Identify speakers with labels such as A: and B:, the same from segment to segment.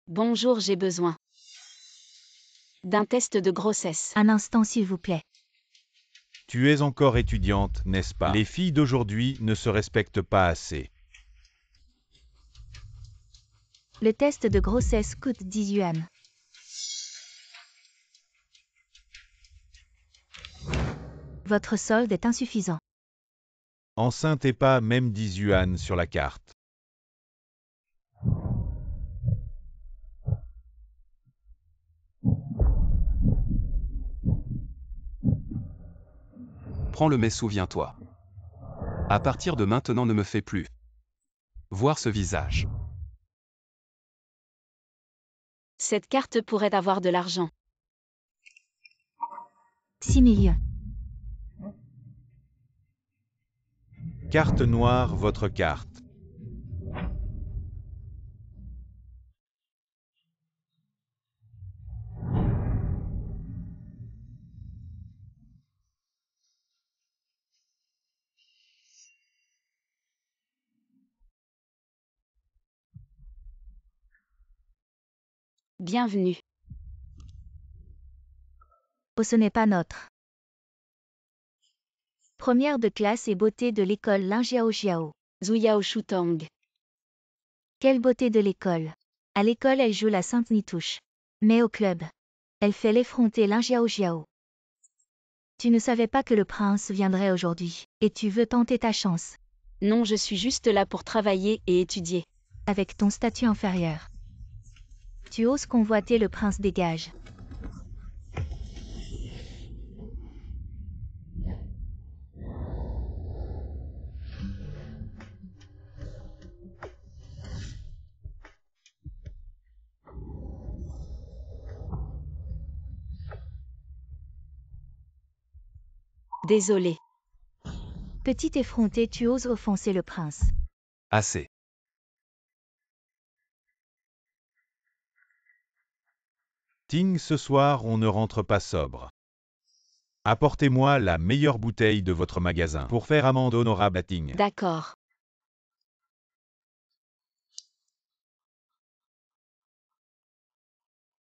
A: Bonjour, j'ai besoin d'un test de grossesse.
B: Un instant s'il vous plaît.
C: Tu es encore étudiante, n'est-ce pas? Les filles d'aujourd'hui ne se respectent pas assez.
B: Le test de grossesse coûte 10 yuan. Votre solde est insuffisant.
C: Enceinte et pas même 10 yuan sur la carte.
D: Prends-le mais souviens-toi. À partir de maintenant ne me fais plus voir ce visage.
A: Cette carte pourrait avoir de l'argent.
B: 6 millions.
C: Carte noire, votre carte.
A: Bienvenue.
B: Oh, ce n'est pas notre. Première de classe et beauté de l'école Linjiao Jiao.
A: Zuyao Shutong.
B: Quelle beauté de l'école. À l'école elle joue la Sainte Nitouche. Mais au club, elle fait l'effronter Linjiao Jiao. Tu ne savais pas que le prince viendrait aujourd'hui, et tu veux tenter ta chance.
A: Non, je suis juste là pour travailler et étudier.
B: Avec ton statut inférieur. Tu oses convoiter le prince des gages.
A: Désolé.
B: Petit effronté, tu oses offenser le prince.
D: Assez.
C: Ting, ce soir, on ne rentre pas sobre. Apportez-moi la meilleure bouteille de votre magasin pour faire amende honorable à Ting.
A: D'accord.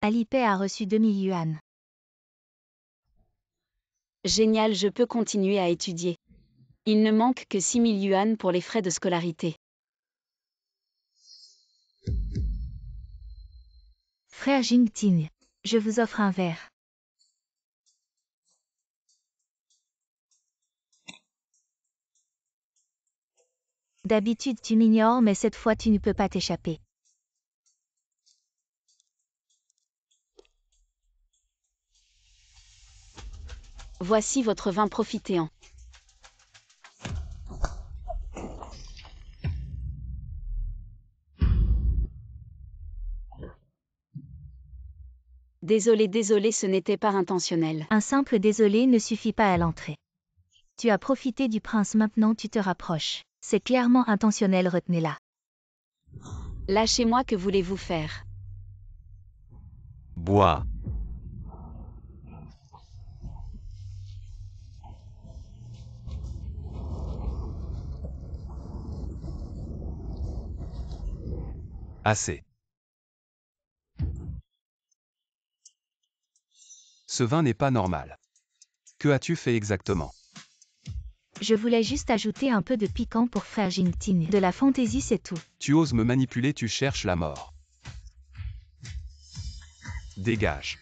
B: Alipay a reçu 2000 yuan.
A: Génial, je peux continuer à étudier. Il ne manque que 6000 yuan pour les frais de scolarité.
B: Frère Jingting, je vous offre un verre. D'habitude tu m'ignores mais cette fois tu ne peux pas t'échapper.
A: Voici votre vin, profitez-en. Désolé, ce n'était pas intentionnel.
B: Un simple désolé ne suffit pas à l'entrée. Tu as profité du prince, maintenant tu te rapproches. C'est clairement intentionnel, retenez-la.
A: Lâchez-moi, que voulez-vous faire?
C: Bois.
D: Assez. Ce vin n'est pas normal. Que as-tu fait exactement?
B: Je voulais juste ajouter un peu de piquant pour frère Jingting. De la fantaisie, c'est tout.
D: Tu oses me manipuler, tu cherches la mort. Dégage.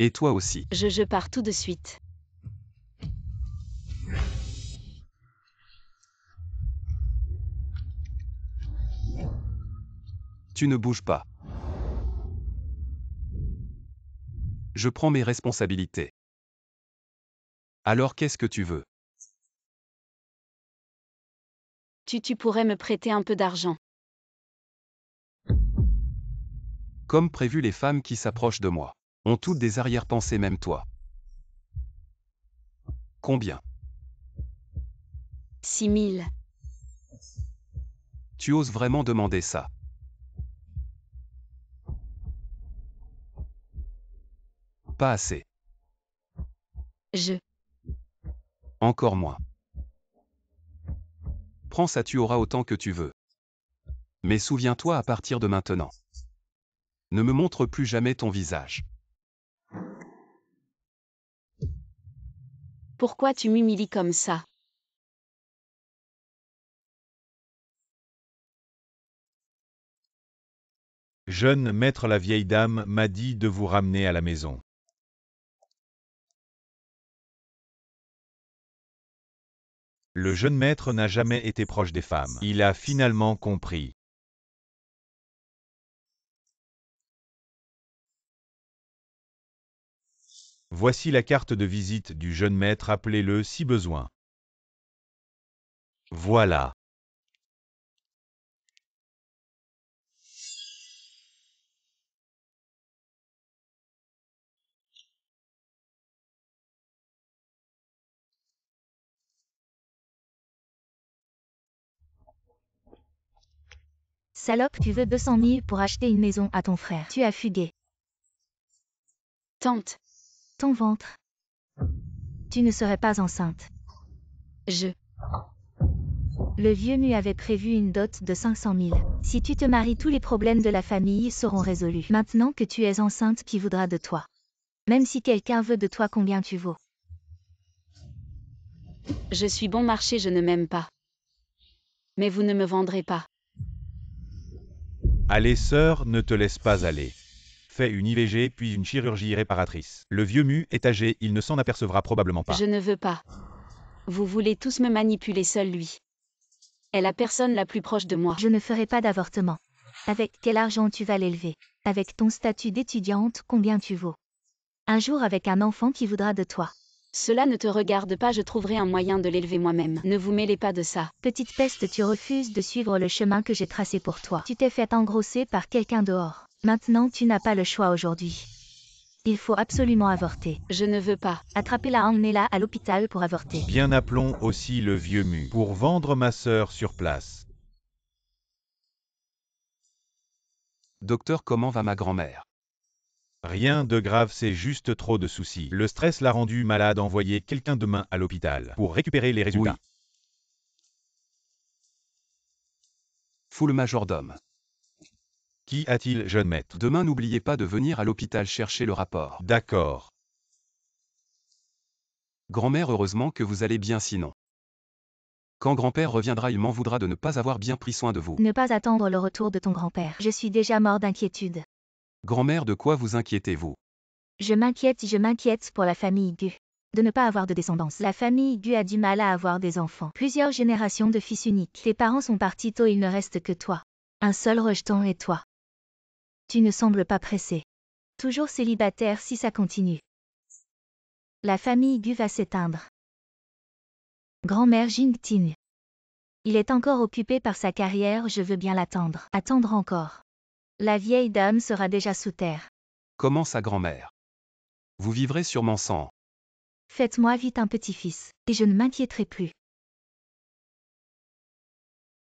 D: Et toi aussi.
A: Je pars tout de suite.
D: Tu ne bouges pas. Je prends mes responsabilités. Alors qu'est-ce que tu veux?
A: Tu pourrais me prêter un peu d'argent.
D: Comme prévu, les femmes qui s'approchent de moi ont toutes des arrière-pensées, même toi. Combien?
A: 6000.
D: Tu oses vraiment demander ça? pas assez.
A: Je.
D: Encore moins. Prends ça, tu auras autant que tu veux. Mais souviens-toi à partir de maintenant. Ne me montre plus jamais ton visage.
A: Pourquoi tu m'humilies comme ça?
C: Jeune maître, la vieille dame m'a dit de vous ramener à la maison. Le jeune maître n'a jamais été proche des femmes. Il a finalement compris. Voici la carte de visite du jeune maître, appelez-le si besoin. Voilà.
B: Salope, tu veux 200 000 pour acheter une maison à ton frère. Tu as fugué.
A: Tante.
B: Ton ventre. Tu ne serais pas enceinte.
A: Je.
B: Le vieux mu avait prévu une dot de 500 000. Si tu te maries, tous les problèmes de la famille seront résolus. Maintenant que tu es enceinte, qui voudra de toi? Même si quelqu'un veut de toi, combien tu vaux?
A: Je suis bon marché, je ne m'aime pas. Mais vous ne me vendrez pas.
C: Allez sœur, ne te laisse pas aller. Fais une IVG puis une chirurgie réparatrice. Le vieux mu est âgé, il ne s'en apercevra probablement pas.
A: Je ne veux pas. Vous voulez tous me manipuler, seul lui. Est la personne la plus proche de moi.
B: Je ne ferai pas d'avortement. Avec quel argent tu vas l'élever? Avec ton statut d'étudiante, combien tu vaux? Un jour avec un enfant qui voudra de toi.
A: Cela ne te regarde pas, je trouverai un moyen de l'élever moi-même. Ne vous mêlez pas de ça.
B: Petite peste, tu refuses de suivre le chemin que j'ai tracé pour toi. Tu t'es fait engrosser par quelqu'un dehors. Maintenant, tu n'as pas le choix aujourd'hui. Il faut absolument avorter.
A: Je ne veux pas.
B: Attrapez-la, emmenez-la à l'hôpital pour avorter.
C: Bien, appelons aussi le vieux mu pour vendre ma sœur sur place.
D: Docteur, comment va ma grand-mère?
C: Rien de grave, c'est juste trop de soucis. Le stress l'a rendue malade, envoyez quelqu'un demain à l'hôpital pour récupérer les résultats.
D: Oui. Fous le majordome.
C: Qu'y a-t-il, jeune maître?
D: Demain, n'oubliez pas de venir à l'hôpital chercher le rapport.
C: D'accord.
D: Grand-mère, heureusement que vous allez bien, sinon. Quand grand-père reviendra, il m'en voudra de ne pas avoir bien pris soin de vous.
B: Ne pas attendre le retour de ton grand-père. Je suis déjà mort d'inquiétude.
D: Grand-mère, de quoi vous inquiétez-vous?
B: Je m'inquiète pour la famille Gu. De ne pas avoir de descendance. La famille Gu a du mal à avoir des enfants. Plusieurs générations de fils uniques. Tes parents sont partis tôt, il ne reste que toi. Un seul rejeton est toi. Tu ne sembles pas pressé. Toujours célibataire si ça continue. La famille Gu va s'éteindre. Grand-mère Jingting. Il est encore occupé par sa carrière, je veux bien l'attendre. Attendre encore. La vieille dame sera déjà sous terre.
D: Comment ça, grand-mère? Vous vivrez sûrement sans.
B: Faites-moi vite un petit-fils, et je ne m'inquiéterai plus.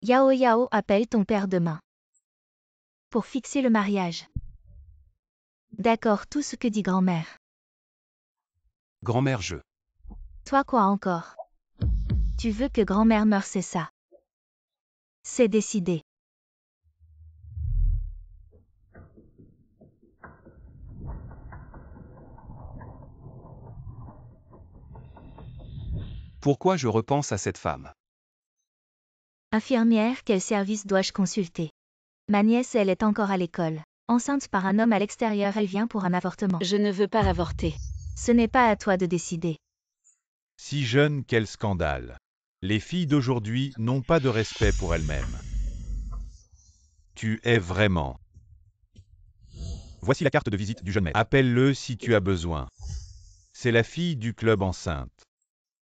B: Yao Yao, appelle ton père demain. Pour fixer le mariage. D'accord, tout ce que dit grand-mère.
D: Grand-mère, je.
B: Toi quoi encore? Tu veux que grand-mère meure, c'est ça? C'est décidé.
D: Pourquoi je repense à cette femme?
B: Infirmière, quel service dois-je consulter? Ma nièce, elle est encore à l'école. Enceinte par un homme à l'extérieur, elle vient pour un avortement.
A: Je ne veux pas avorter.
B: Ce n'est pas à toi de décider.
C: Si jeune, quel scandale. Les filles d'aujourd'hui n'ont pas de respect pour elles-mêmes. Tu es vraiment. Voici la carte de visite du jeune maître. Appelle-le si tu as besoin. C'est la fille du club enceinte.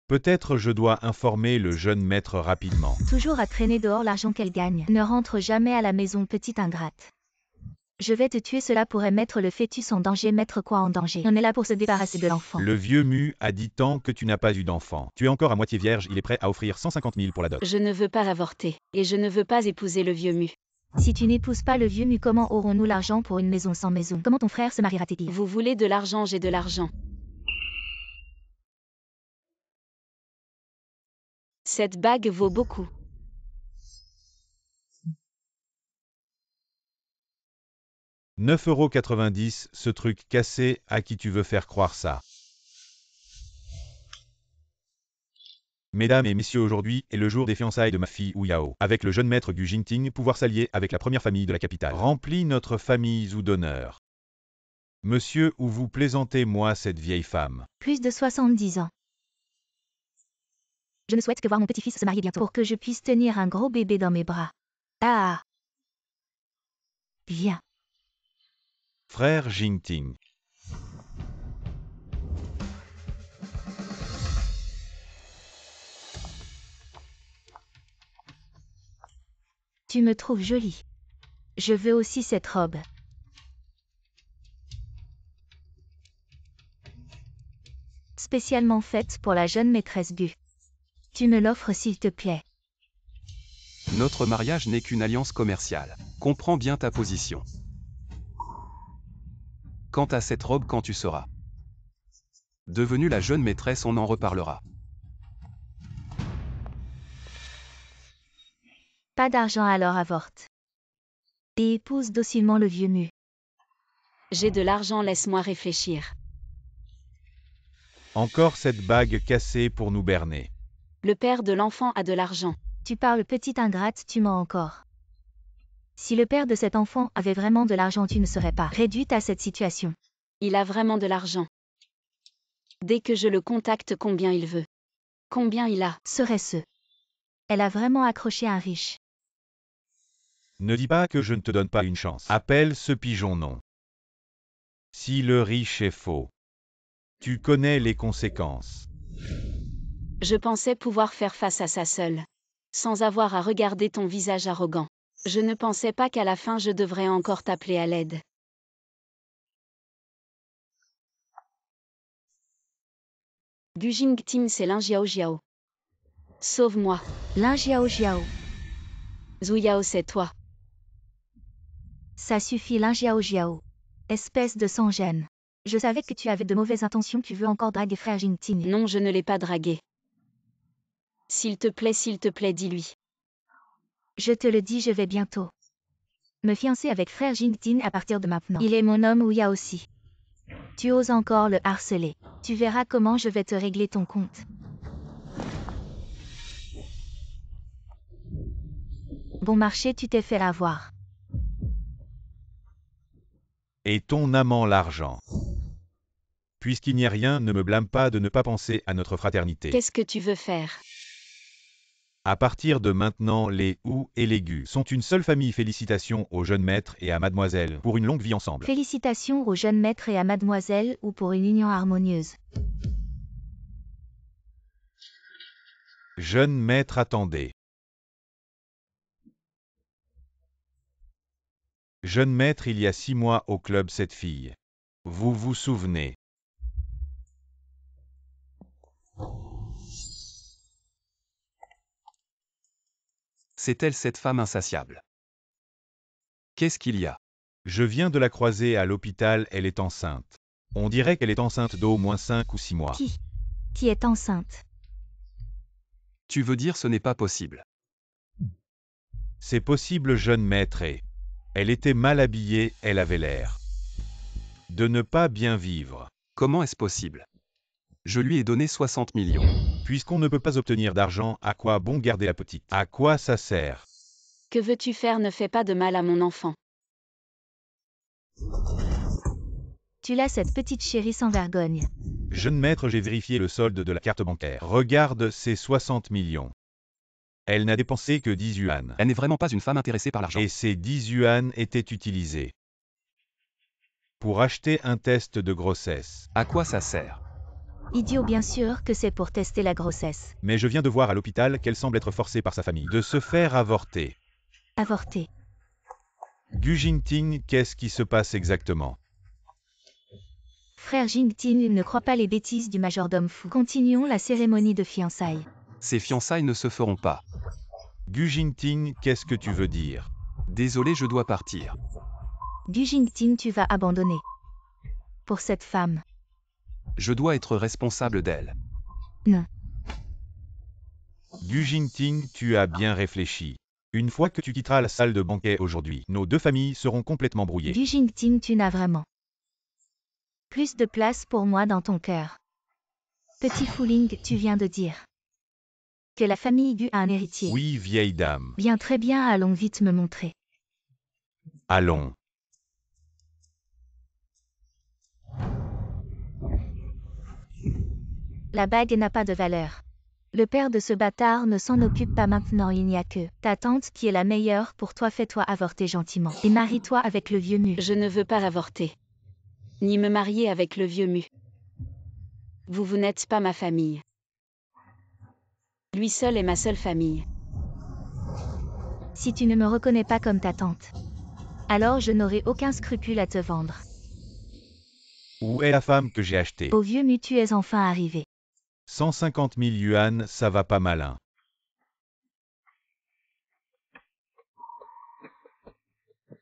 C: Peut-être je dois informer le jeune maître rapidement.
B: Toujours à traîner dehors l'argent qu'elle gagne. Ne rentre jamais à la maison, petite ingrate. Je vais te tuer, cela pourrait mettre le fœtus en danger. Mettre quoi en danger? On est là pour se débarrasser de l'enfant.
C: Le vieux mu a dit tant que tu n'as pas eu d'enfant. Tu es encore à moitié vierge, il est prêt à offrir 150 000 pour la dot.
A: Je ne veux pas avorter. Et je ne veux pas épouser le vieux mu.
B: Si tu n'épouses pas le vieux Mu, comment aurons-nous l'argent pour une maison sans maison? Comment ton frère se mariera-t-il?
A: Vous voulez de l'argent, j'ai de l'argent. Cette bague vaut beaucoup.
C: « 9,90 €, ce truc cassé, à qui tu veux faire croire ça? Mesdames et messieurs, aujourd'hui est le jour des fiançailles de ma fille Wu Yao, avec le jeune maître Gu Jingting, pouvoir s'allier avec la première famille de la capitale. Remplit notre famille Zhu d'honneur. Monsieur, où vous plaisantez, moi, cette vieille femme?
B: Plus de 70 ans. Je ne souhaite que voir mon petit-fils se marier bientôt pour que je puisse tenir un gros bébé dans mes bras. Ah! Viens.
C: Frère Jingting.
B: Tu me trouves jolie. Je veux aussi cette robe. Spécialement faite pour la jeune maîtresse Gu. Tu me l'offres s'il te plaît.
D: Notre mariage n'est qu'une alliance commerciale. Comprends bien ta position. Quant à cette robe, quand tu seras devenue la jeune maîtresse, on en reparlera.
B: Pas d'argent, alors avorte. Et épouse docilement le vieux Mu.
A: J'ai de l'argent, laisse-moi réfléchir.
C: Encore cette bague cassée pour nous berner.
A: Le père de l'enfant a de l'argent.
B: Tu parles, petite ingrate, tu mens encore. Si le père de cet enfant avait vraiment de l'argent, tu ne serais pas réduite à cette situation.
A: Il a vraiment de l'argent. Dès que je le contacte, combien il veut? Combien il a?
B: Serait-ce? Elle a vraiment accroché un riche.
C: Ne dis pas que je ne te donne pas une chance. Appelle ce pigeon non. Si le riche est faux, tu connais les conséquences.
A: Je pensais pouvoir faire face à ça seule. Sans avoir à regarder ton visage arrogant. Je ne pensais pas qu'à la fin je devrais encore t'appeler à l'aide. Gu Jingting, c'est Lin Jiao Jiao. Sauve-moi.
B: Lin Jiao Jiao.
A: Zhu Yao, c'est toi.
B: Ça suffit, Lin Jiao Jiao. Espèce de sans-gêne. Je savais que tu avais de mauvaises intentions, tu veux encore draguer frère Jingting.
A: Non, je ne l'ai pas dragué. S'il te plaît, dis-lui.
B: Je te le dis, je vais bientôt me fiancer avec frère Jingting à partir de maintenant. Il est mon homme, Ouya aussi. Tu oses encore le harceler. Tu verras comment je vais te régler ton compte. Bon marché, tu t'es fait avoir.
C: Et ton amant l'argent. Puisqu'il n'y a rien, ne me blâme pas de ne pas penser à notre fraternité.
A: Qu'est-ce que tu veux faire?
C: À partir de maintenant, les Wu et les Gu sont une seule famille. Félicitations au jeune maître et à mademoiselle pour une longue vie ensemble.
B: Félicitations au jeune maître et à mademoiselle ou pour une union harmonieuse.
C: Jeune maître, attendez. Jeune maître, il y a 6 mois au club, cette fille. Vous vous souvenez?
D: C'est elle, cette femme insatiable. Qu'est-ce qu'il y a?
C: Je viens de la croiser à l'hôpital, elle est enceinte. On dirait qu'elle est enceinte d'au moins 5 ou 6 mois.
B: Qui est enceinte?
D: Tu veux dire ce n'est pas possible?
C: C'est possible, jeune maître, et elle était mal habillée, elle avait l'air de ne pas bien vivre.
D: Comment est-ce possible? Je lui ai donné 60 millions.
C: Puisqu'on ne peut pas obtenir d'argent, à quoi bon garder la petite? À quoi ça sert?
A: Que veux-tu faire? Ne fais pas de mal à mon enfant.
B: Tu l'as, cette petite chérie sans vergogne.
C: Jeune maître, j'ai vérifié le solde de la carte bancaire. Regarde, c'est 60 millions. Elle n'a dépensé que 10 yuan.
D: Elle n'est vraiment pas une femme intéressée par l'argent.
C: Et ces 10 yuan étaient utilisés pour acheter un test de grossesse.
D: À quoi ça sert?
B: Idiot, bien sûr que c'est pour tester la grossesse.
C: Mais je viens de voir à l'hôpital qu'elle semble être forcée par sa famille de se faire avorter.
B: Avorter.
C: Gu Jingting, qu'est-ce qui se passe exactement?
B: Frère Jingting ne croit pas les bêtises du majordome fou. Continuons la cérémonie de fiançailles.
D: Ces fiançailles ne se feront pas.
C: Gu Jingting, qu'est-ce que tu veux dire?
D: Désolé, je dois partir.
B: Du Jingting, tu vas abandonner. Pour cette femme.
D: Je dois être responsable d'elle.
B: Non.
C: Du Jingting, tu as bien réfléchi. Une fois que tu quitteras la salle de banquet aujourd'hui, nos deux familles seront complètement brouillées.
B: Du Jingting, tu n'as vraiment plus de place pour moi dans ton cœur. Petit Fuling, tu viens de dire que la famille Du a un héritier.
C: Oui, vieille dame.
B: Bien, très bien, allons vite me montrer.
C: Allons.
B: La bague n'a pas de valeur. Le père de ce bâtard ne s'en occupe pas maintenant, il n'y a que ta tante qui est la meilleure pour toi, fais-toi avorter gentiment. Et marie-toi avec le vieux mu.
A: Je ne veux pas avorter. Ni me marier avec le vieux mu. Vous n'êtes pas ma famille. Lui seul est ma seule famille.
B: Si tu ne me reconnais pas comme ta tante, alors je n'aurai aucun scrupule à te vendre.
C: Où est la femme que j'ai achetée?
B: Au vieux mu, tu es enfin arrivé.
C: 150 000 yuan, ça va pas malin.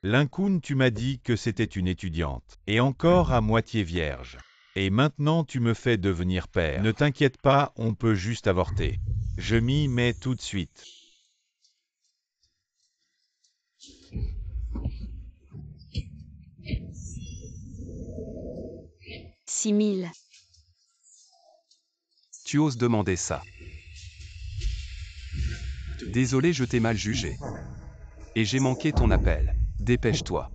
C: Lincun, tu m'as dit que c'était une étudiante, et encore à moitié vierge. Et maintenant tu me fais devenir père. Ne t'inquiète pas, on peut juste avorter. Je m'y mets tout de suite. «
A: 6 000.
D: Tu oses demander ça. Désolé, je t'ai mal jugé. Et j'ai manqué ton appel. Dépêche-toi.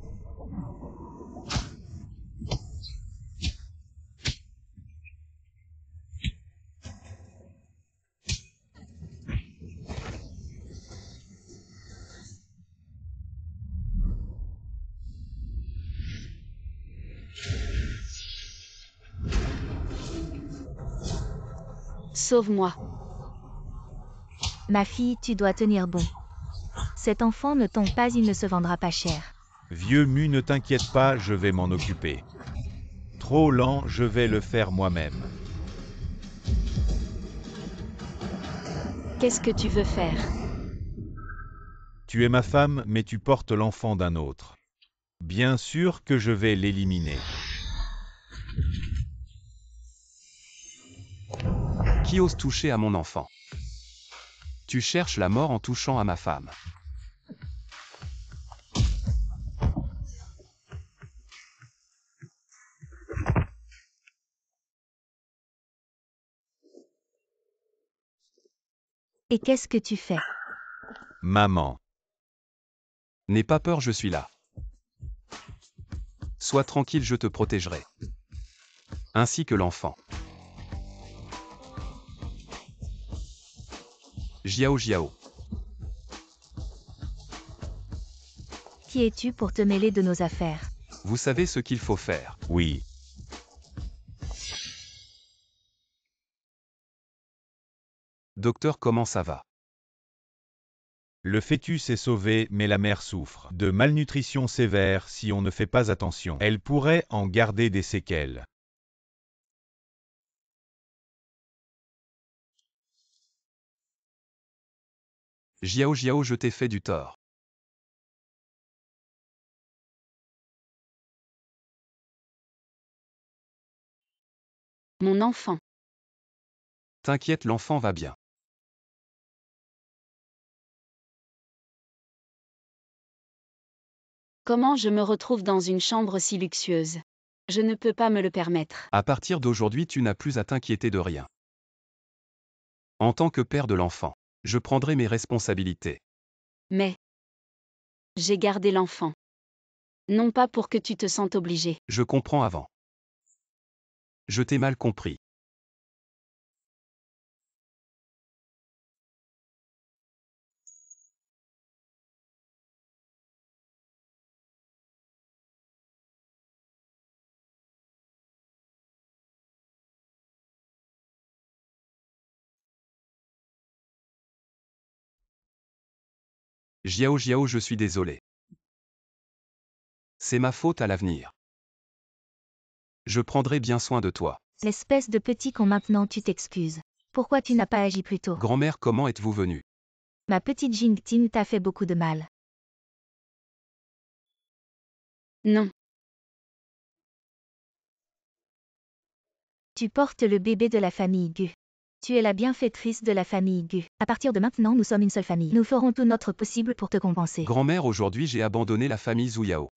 A: Sauve-moi.
B: Ma fille, tu dois tenir bon. Cet enfant ne tombe pas, il ne se vendra pas cher.
C: Vieux mu, ne t'inquiète pas, je vais m'en occuper. Trop lent, je vais le faire moi-même.
A: Qu'est-ce que tu veux faire?
C: Tu es ma femme, mais tu portes l'enfant d'un autre. Bien sûr que je vais l'éliminer.
D: Qui ose toucher à mon enfant? Tu cherches la mort en touchant à ma femme.
B: Et qu'est-ce que tu fais?
C: Maman.
D: N'aie pas peur, je suis là. Sois tranquille, je te protégerai. Ainsi que l'enfant. Jiao Jiao.
B: Qui es-tu pour te mêler de nos affaires?
D: Vous savez ce qu'il faut faire.
C: Oui.
D: Docteur, comment ça va?
C: Le fœtus est sauvé, mais la mère souffre de malnutrition sévère si on ne fait pas attention. Elle pourrait en garder des séquelles.
D: Jiao Jiao, je t'ai fait du tort.
A: Mon enfant.
D: T'inquiète, l'enfant va bien.
A: Comment je me retrouve dans une chambre si luxueuse? Je ne peux pas me le permettre.
D: À partir d'aujourd'hui, tu n'as plus à t'inquiéter de rien. En tant que père de l'enfant, je prendrai mes responsabilités.
A: Mais j'ai gardé l'enfant. Non pas pour que tu te sentes obligé.
D: Je comprends avant. Je t'ai mal compris. Jiao Jiao, je suis désolé. C'est ma faute à l'avenir. Je prendrai bien soin de toi.
B: L'espèce de petit con, maintenant tu t'excuses. Pourquoi tu n'as pas agi plus tôt?
D: Grand-mère, comment êtes-vous venue?
B: Ma petite Jingting t'a fait beaucoup de mal.
A: Non.
B: Tu portes le bébé de la famille Gu. Tu es la bienfaitrice de la famille Gu. À partir de maintenant, nous sommes une seule famille. Nous ferons tout notre possible pour te compenser.
D: Grand-mère, aujourd'hui j'ai abandonné la famille Zhu Yao.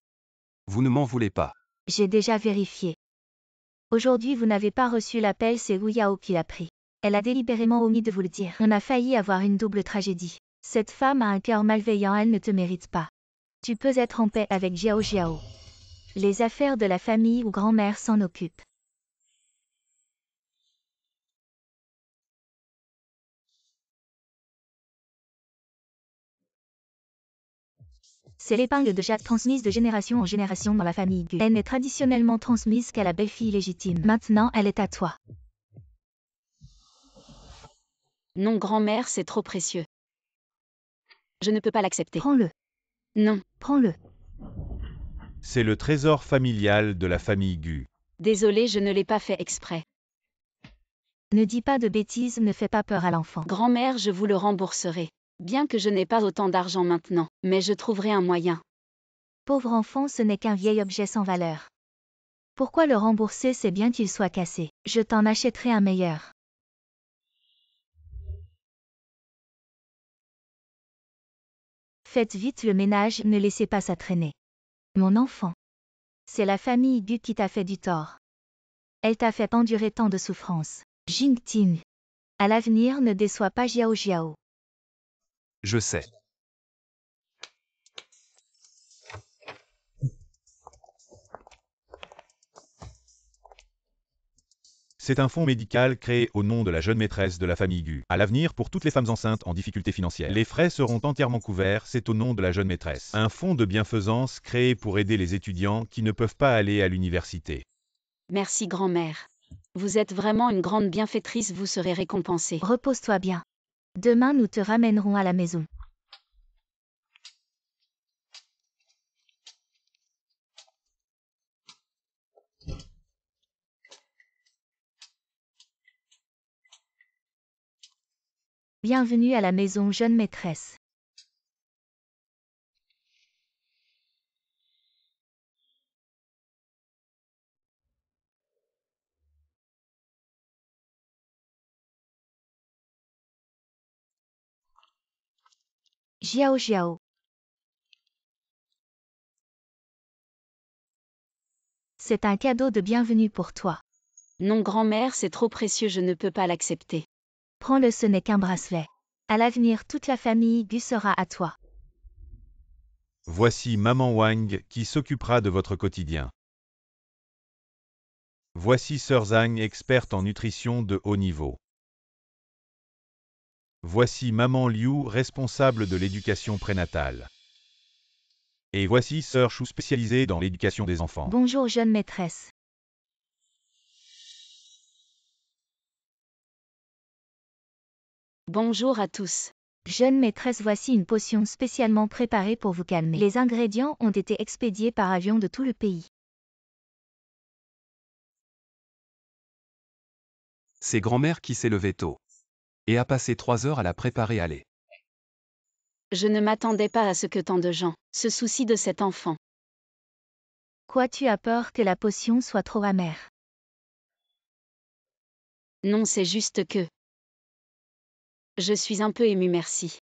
D: Vous ne m'en voulez pas.
B: J'ai déjà vérifié. Aujourd'hui, vous n'avez pas reçu l'appel, c'est Wu Yao qui l'a pris. Elle a délibérément omis de vous le dire. On a failli avoir une double tragédie. Cette femme a un cœur malveillant, elle ne te mérite pas. Tu peux être en paix avec Jiao Jiao. Les affaires de la famille ou grand-mère s'en occupent. C'est l'épingle de Jade transmise de génération en génération dans la famille Gu. Elle n'est traditionnellement transmise qu'à la belle-fille légitime. Maintenant, elle est à toi.
A: Non, grand-mère, c'est trop précieux. Je ne peux pas l'accepter.
B: Prends-le.
A: Non.
B: Prends-le.
C: C'est le trésor familial de la famille Gu.
A: Désolée, je ne l'ai pas fait exprès.
B: Ne dis pas de bêtises, ne fais pas peur à l'enfant.
A: Grand-mère, je vous le rembourserai. Bien que je n'ai pas autant d'argent maintenant, mais je trouverai un moyen.
B: Pauvre enfant, ce n'est qu'un vieil objet sans valeur. Pourquoi le rembourser, c'est bien qu'il soit cassé. Je t'en achèterai un meilleur. Faites vite le ménage, ne laissez pas ça traîner. Mon enfant. C'est la famille Gu qui t'a fait du tort. Elle t'a fait endurer tant de souffrances. Jingting. À l'avenir, ne déçois pas Jiao Jiao.
D: Je sais.
C: C'est un fonds médical créé au nom de la jeune maîtresse de la famille Gu. À l'avenir, pour toutes les femmes enceintes en difficulté financière. Les frais seront entièrement couverts, c'est au nom de la jeune maîtresse. Un fonds de bienfaisance créé pour aider les étudiants qui ne peuvent pas aller à l'université.
A: Merci, grand-mère. Vous êtes vraiment une grande bienfaitrice, vous serez récompensée.
B: Repose-toi bien. Demain, nous te ramènerons à la maison. Bienvenue à la maison, jeune maîtresse. Jiao Jiao. C'est un cadeau de bienvenue pour toi.
A: Non, grand-mère, c'est trop précieux, je ne peux pas l'accepter.
B: Prends-le, ce n'est qu'un bracelet. À l'avenir, toute la famille Gu sera à toi.
C: Voici Maman Wang qui s'occupera de votre quotidien. Voici Sœur Zhang, experte en nutrition de haut niveau. Voici Maman Liu, responsable de l'éducation prénatale. Et voici Sœur Shu, spécialisée dans l'éducation des enfants.
B: Bonjour, jeune maîtresse.
A: Bonjour à tous.
B: Jeune maîtresse, voici une potion spécialement préparée pour vous calmer. Les ingrédients ont été expédiés par avion de tout le pays.
D: C'est grand-mère qui s'est levée tôt. Et a passé 3 heures à la préparer, allez.
A: Je ne m'attendais pas à ce que tant de gens se soucient de cet enfant.
B: Quoi, tu as peur que la potion soit trop amère?
A: Non, c'est juste que... Je suis un peu émue, merci.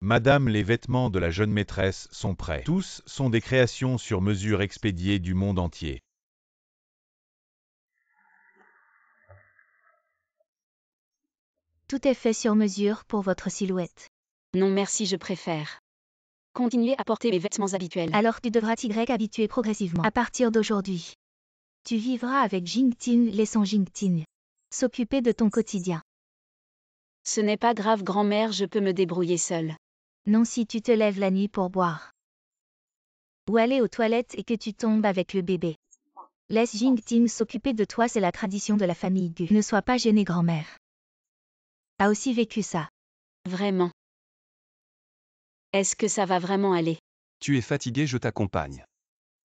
C: Madame, les vêtements de la jeune maîtresse sont prêts. Tous sont des créations sur mesure expédiées du monde entier.
B: Tout est fait sur mesure pour votre silhouette.
A: Non, merci, je préfère. Continuez à porter mes vêtements habituels.
B: Alors tu devras t'y habituer progressivement. À partir d'aujourd'hui, tu vivras avec Jingting, laissant Jingting s'occuper de ton quotidien.
A: Ce n'est pas grave, grand-mère, je peux me débrouiller seule.
B: Non, si tu te lèves la nuit pour boire ou aller aux toilettes et que tu tombes avec le bébé. Laisse Jingting s'occuper de toi, c'est la tradition de la famille Gu. Ne sois pas gênée, grand-mère. A aussi vécu ça.
A: Vraiment. Est-ce que ça va vraiment aller?
D: Tu es fatigué, je t'accompagne.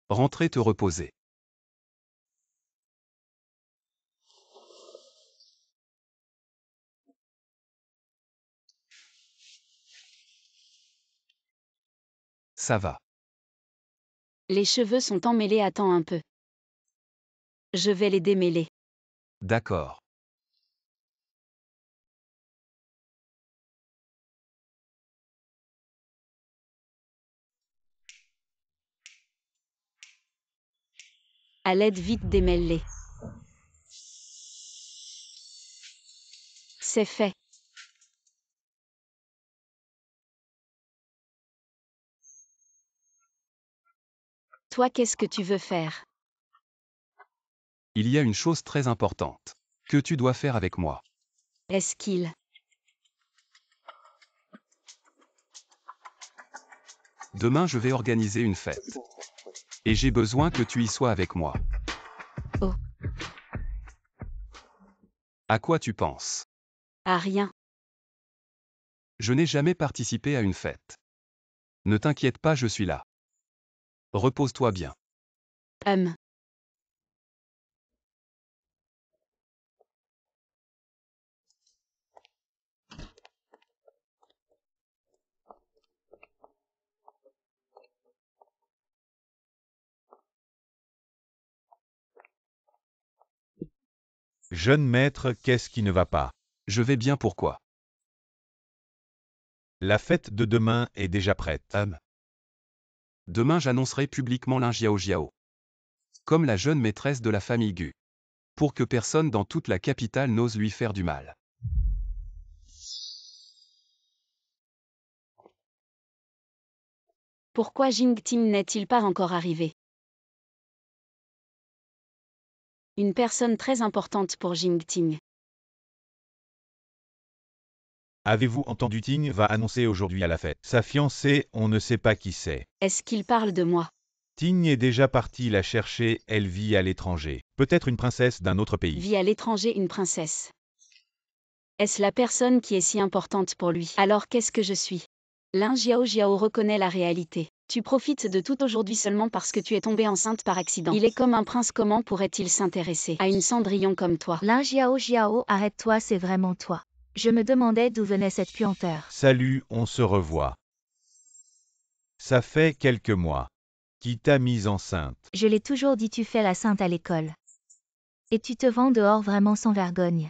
D: Rentrez te reposer. Ça va.
A: Les cheveux sont emmêlés, attends un peu. Je vais les démêler.
D: D'accord.
A: À l'aide, vite démêle-les. C'est fait. Toi, qu'est-ce que tu veux faire?
D: Il y a une chose très importante que tu dois faire avec moi.
A: Est-ce qu'il...
D: Demain, je vais organiser une fête. Et j'ai besoin que tu y sois avec moi.
A: Oh.
D: À quoi tu penses?
A: Ah, rien.
D: Je n'ai jamais participé à une fête. Ne t'inquiète pas, je suis là. Repose-toi bien.
C: Jeune maître, qu'est-ce qui ne va pas?
D: Je vais bien, pourquoi?
C: La fête de demain est déjà prête.
D: Demain, j'annoncerai publiquement Lin Jiao comme la jeune maîtresse de la famille Gu. Pour que personne dans toute la capitale n'ose lui faire du mal.
A: Pourquoi Jingting n'est-il pas encore arrivé? Une personne très importante pour Jingting.
C: Avez-vous entendu? Ting va annoncer aujourd'hui à la fête. Sa fiancée, on ne sait pas qui c'est.
A: Est-ce qu'il parle de moi?
C: Ting est déjà partie la chercher, elle vit à l'étranger. Peut-être une princesse d'un autre pays.
A: Vit à l'étranger, une princesse. Est-ce la personne qui est si importante pour lui? Alors qu'est-ce que je suis? Lin Jiao reconnaît la réalité. Tu profites de tout aujourd'hui seulement parce que tu es tombée enceinte par accident. Il est comme un prince, comment pourrait-il s'intéresser à une Cendrillon comme toi?
B: Lin Jiao, arrête-toi, c'est vraiment toi. Je me demandais d'où venait cette puanteur.
C: Salut, on se revoit. Ça fait quelques mois. Qui t'a mise enceinte?
B: Je l'ai toujours dit, tu fais la sainte à l'école. Et tu te vends dehors vraiment sans vergogne.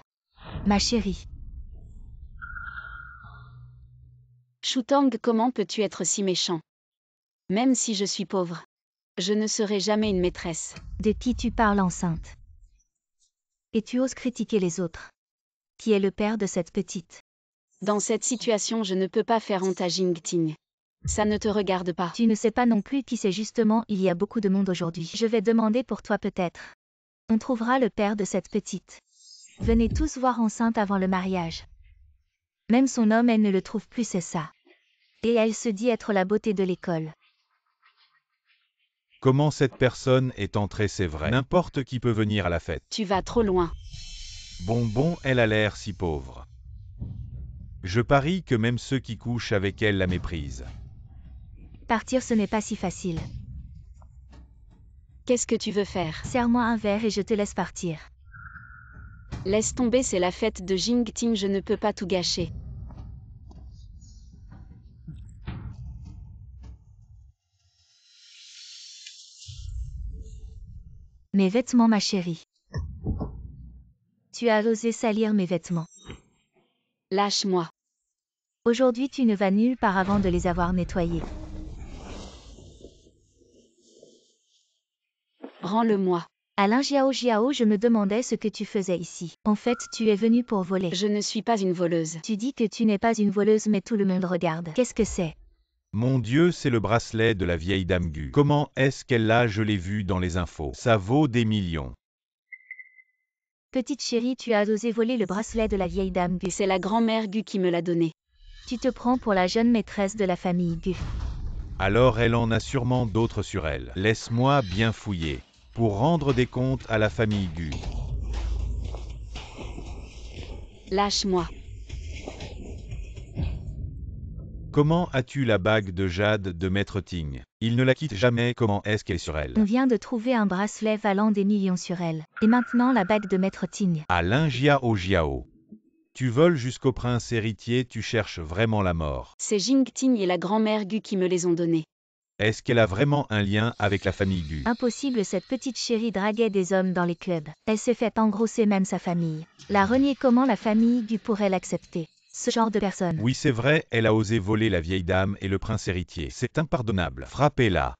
B: Ma chérie.
A: Shutang, comment peux-tu être si méchant? Même si je suis pauvre, je ne serai jamais une maîtresse.
B: De qui tu parles enceinte? Et tu oses critiquer les autres. Qui est le père de cette petite?
A: Dans cette situation, je ne peux pas faire honte à Jingting. Ça ne te regarde pas.
B: Tu ne sais pas non plus qui c'est, justement, il y a beaucoup de monde aujourd'hui. Je vais demander pour toi peut-être. On trouvera le père de cette petite. Venez tous voir enceinte avant le mariage. Même son homme, elle ne le trouve plus, c'est ça. Et elle se dit être la beauté de l'école.
C: Comment cette personne est entrée, c'est vrai. N'importe qui peut venir à la fête.
A: Tu vas trop loin.
C: Bonbon, elle a l'air si pauvre. Je parie que même ceux qui couchent avec elle la méprisent.
B: Partir, ce n'est pas si facile.
A: Qu'est-ce que tu veux faire?
B: Serre-moi un verre et je te laisse partir.
A: Laisse tomber, c'est la fête de Jingting, je ne peux pas tout gâcher.
B: Mes vêtements, ma chérie. Tu as osé salir mes vêtements.
A: Lâche-moi.
B: Aujourd'hui, tu ne vas nulle part avant de les avoir nettoyés.
A: Rends-le-moi.
B: Lin Jiao, je me demandais ce que tu faisais ici. En fait, tu es venu pour voler.
A: Je ne suis pas une voleuse.
B: Tu dis que tu n'es pas une voleuse, mais tout le monde regarde. Qu'est-ce que c'est?
C: Mon Dieu, c'est le bracelet de la vieille dame Gu. Comment est-ce qu'elle l'a? Je l'ai vu dans les infos. Ça vaut des millions.
B: Petite chérie, tu as osé voler le bracelet de la vieille dame Gu.
A: C'est la grand-mère Gu qui me l'a donné.
B: Tu te prends pour la jeune maîtresse de la famille Gu.
C: Alors elle en a sûrement d'autres sur elle. Laisse-moi bien fouiller. Pour rendre des comptes à la famille Gu.
A: Lâche-moi.
C: Comment as-tu la bague de jade de Maître Ting? Il ne la quitte jamais, comment est-ce qu'elle est sur elle?
B: On vient de trouver un bracelet valant des millions sur elle. Et maintenant la bague de Maître Ting.
C: À Lin Jiao Jiao. Tu voles jusqu'au prince héritier, tu cherches vraiment la mort.
A: C'est Jingting et la grand-mère Gu qui me les ont donnés.
C: Est-ce qu'elle a vraiment un lien avec la famille Gu?
B: Impossible, cette petite chérie draguait des hommes dans les clubs. Elle s'est fait engrosser même sa famille. La renier, comment la famille Gu pourrait l'accepter? Ce genre de personne.
C: Oui, c'est vrai, elle a osé voler la vieille dame et le prince héritier. C'est impardonnable. Frappez-la.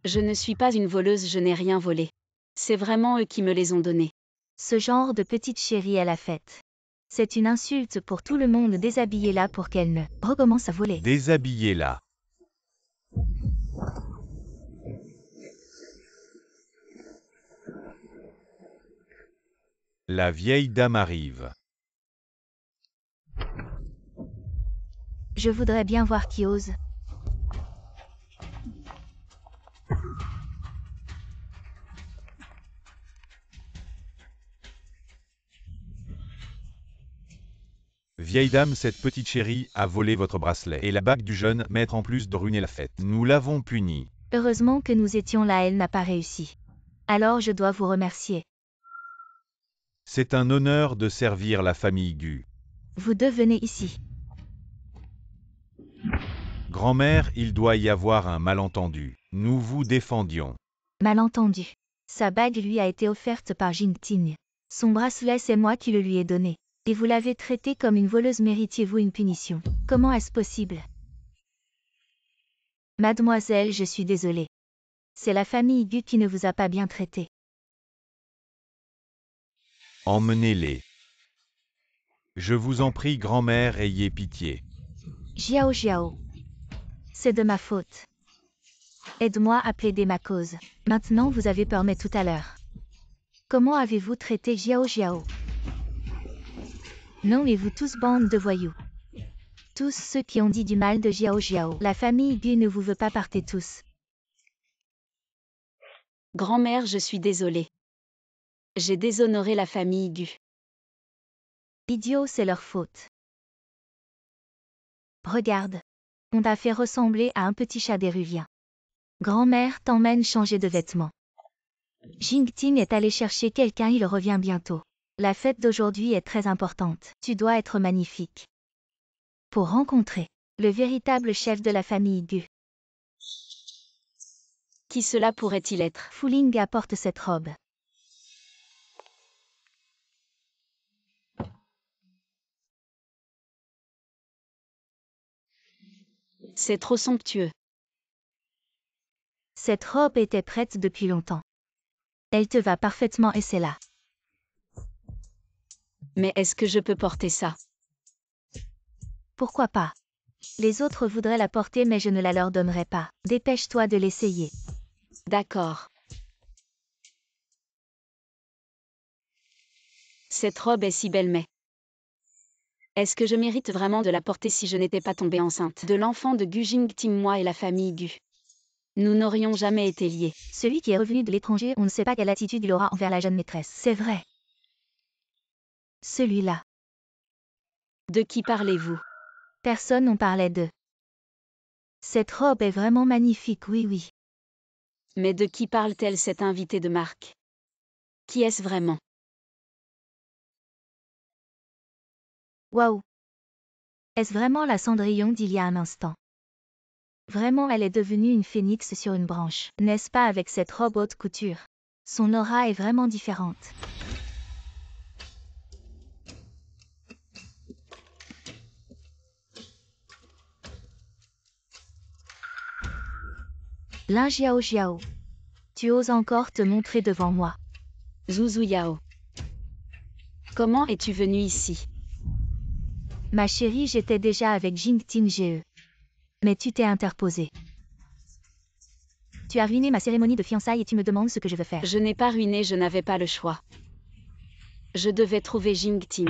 A: Je ne suis pas une voleuse, je n'ai rien volé. C'est vraiment eux qui me les ont donnés.
B: Ce genre de petite chérie à la fête. C'est une insulte pour tout le monde. Déshabillez-la pour qu'elle ne recommence à voler.
C: Déshabillez-la. La vieille dame arrive.
B: Je voudrais bien voir qui ose.
C: Vieille dame, cette petite chérie a volé votre bracelet et la bague du jeune maître en plus de ruiner la fête. Nous l'avons punie.
B: Heureusement que nous étions là, elle n'a pas réussi. Alors je dois vous remercier.
C: C'est un honneur de servir la famille Gu.
B: Vous devenez ici.
C: Grand-mère, il doit y avoir un malentendu. Nous vous défendions.
B: Malentendu. Sa bague lui a été offerte par Jingting. Son bracelet, c'est moi qui le lui ai donné. Et vous l'avez traité comme une voleuse, méritiez-vous une punition? Comment est-ce possible? Mademoiselle, je suis désolée. C'est la famille Gu qui ne vous a pas bien traité.
C: Emmenez-les. Je vous en prie, grand-mère, ayez pitié.
B: Jiao Jiao. C'est de ma faute. Aide-moi à plaider ma cause. Maintenant vous avez peur, mais tout à l'heure. Comment avez-vous traité Jiao Jiao? Non, et vous tous, bande de voyous. Tous ceux qui ont dit du mal de Jiao Jiao. La famille Gu ne vous veut pas, partez tous.
A: Grand-mère, je suis désolée. J'ai déshonoré la famille Gu.
B: Idiots, c'est leur faute. Regarde. On t'a fait ressembler à un petit chat déruvien. Grand-mère t'emmène changer de vêtements. Jingting est allé chercher quelqu'un, il revient bientôt. La fête d'aujourd'hui est très importante. Tu dois être magnifique. Pour rencontrer le véritable chef de la famille Gu.
A: Qui cela pourrait-il être?
B: Fuling apporte cette robe.
A: C'est trop somptueux.
B: Cette robe était prête depuis longtemps. Elle te va parfaitement et c'est là.
A: Mais est-ce que je peux porter ça?
B: Pourquoi pas? Les autres voudraient la porter, mais je ne la leur donnerai pas. Dépêche-toi de l'essayer.
A: D'accord. Cette robe est si belle, mais... Est-ce que je mérite vraiment de la porter si je n'étais pas tombée enceinte de l'enfant de Gu Jingting, moi et la famille Gu? Nous n'aurions jamais été liés.
B: Celui qui est revenu de l'étranger, on ne sait pas quelle attitude il aura envers la jeune maîtresse. C'est vrai. Celui-là.
A: De qui parlez-vous?
B: Personne n'en parlait d'eux. Cette robe est vraiment magnifique, oui oui.
A: Mais de qui parle-t-elle, cette invitée de marque? Qui est-ce vraiment?
B: Waouh! Est-ce vraiment la Cendrillon d'il y a un instant? Vraiment, elle est devenue une phénix sur une branche, n'est-ce pas, avec cette robe haute couture? Son aura est vraiment différente. Lin Jiao Jiao. Tu oses encore te montrer devant moi.
A: Zuzu Yao. Comment es-tu venue ici?
B: Ma chérie, j'étais déjà avec Jingting Ge. Mais tu t'es interposée. Tu as ruiné ma cérémonie de fiançailles et tu me demandes ce que je veux faire.
A: Je n'ai pas ruiné, je n'avais pas le choix. Je devais trouver Jingting.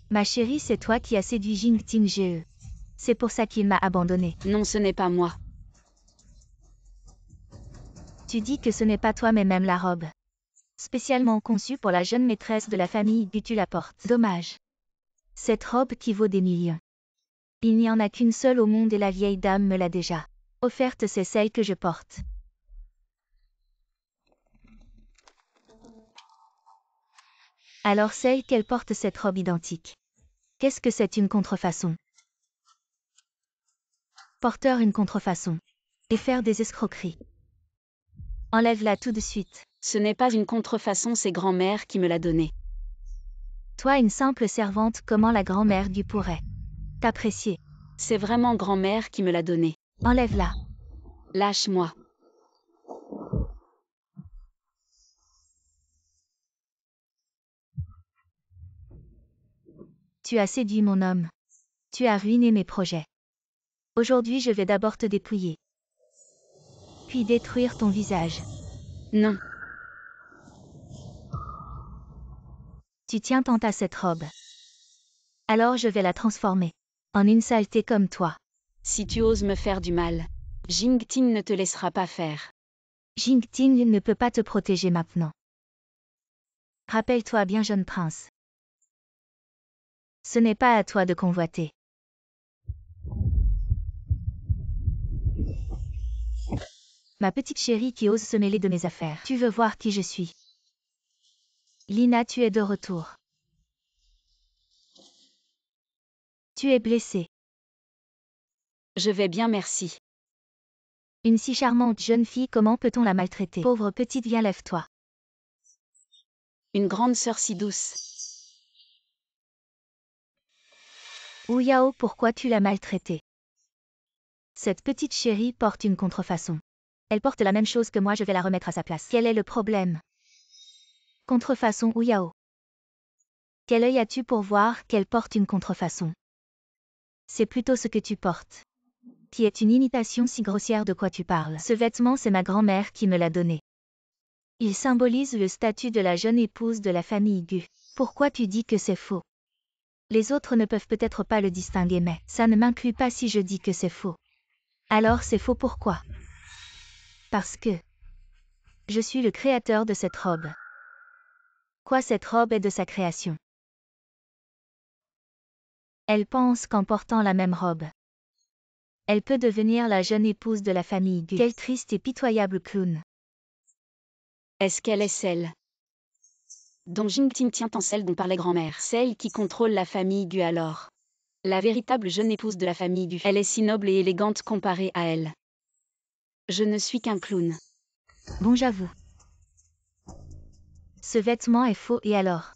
B: Ma chérie, c'est toi qui as séduit Jingting Ge. C'est pour ça qu'il m'a abandonnée.
A: Non, ce n'est pas moi.
B: Tu dis que ce n'est pas toi, mais même la robe. Spécialement conçue pour la jeune maîtresse de la famille Gu, tu la portes. Dommage. Cette robe qui vaut des millions. Il n'y en a qu'une seule au monde et la vieille dame me l'a déjà offerte, c'est celle que je porte. Alors celle qu'elle porte, cette robe identique. Qu'est-ce que c'est une contrefaçon? Porteur une contrefaçon. Et faire des escroqueries. Enlève-la tout de suite.
A: Ce n'est pas une contrefaçon, c'est grand-mère qui me l'a donnée.
B: Toi une simple servante, comment la grand-mère du pourrait t'apprécier?
A: C'est vraiment grand-mère qui me l'a donnée.
B: Enlève-la.
A: Lâche-moi.
B: Tu as séduit mon homme. Tu as ruiné mes projets. Aujourd'hui je vais d'abord te dépouiller. Puis détruire ton visage.
A: Non.
B: Tu tiens tant à cette robe. Alors je vais la transformer en une saleté comme toi.
A: Si tu oses me faire du mal, Jingting ne te laissera pas faire.
B: Jingting ne peut pas te protéger maintenant. Rappelle-toi bien, jeune prince. Ce n'est pas à toi de convoiter. Ma petite chérie qui ose se mêler de mes affaires. Tu veux voir qui je suis? Lina, tu es de retour. Tu es blessée.
A: Je vais bien, merci.
B: Une si charmante jeune fille, comment peut-on la maltraiter? Pauvre petite, viens, lève-toi.
A: Une grande sœur si douce.
B: Wu Yao, pourquoi tu l'as maltraitée? Cette petite chérie porte une contrefaçon. Elle porte la même chose que moi, je vais la remettre à sa place. Quel est le problème? Contrefaçon Wu Yao. Quel œil as-tu pour voir qu'elle porte une contrefaçon? C'est plutôt ce que tu portes, qui est une imitation si grossière. De quoi tu parles? Ce vêtement, c'est ma grand-mère qui me l'a donné. Il symbolise le statut de la jeune épouse de la famille Gu. Pourquoi tu dis que c'est faux? Les autres ne peuvent peut-être pas le distinguer, mais ça ne m'inclut pas si je dis que c'est faux. Alors c'est faux, pourquoi? Parce que je suis le créateur de cette robe. Quoi, cette robe est de sa création? Elle pense qu'en portant la même robe, elle peut devenir la jeune épouse de la famille Gu. Quel triste et pitoyable clown.
A: Est-ce qu'elle est celle dont Jingting tient en, celle dont parlait grand-mère? Celle qui contrôle la famille Gu alors? La véritable jeune épouse de la famille Gu. Elle est si noble et élégante comparée à elle. Je ne suis qu'un clown.
B: Bon, j'avoue. Ce vêtement est faux, et alors?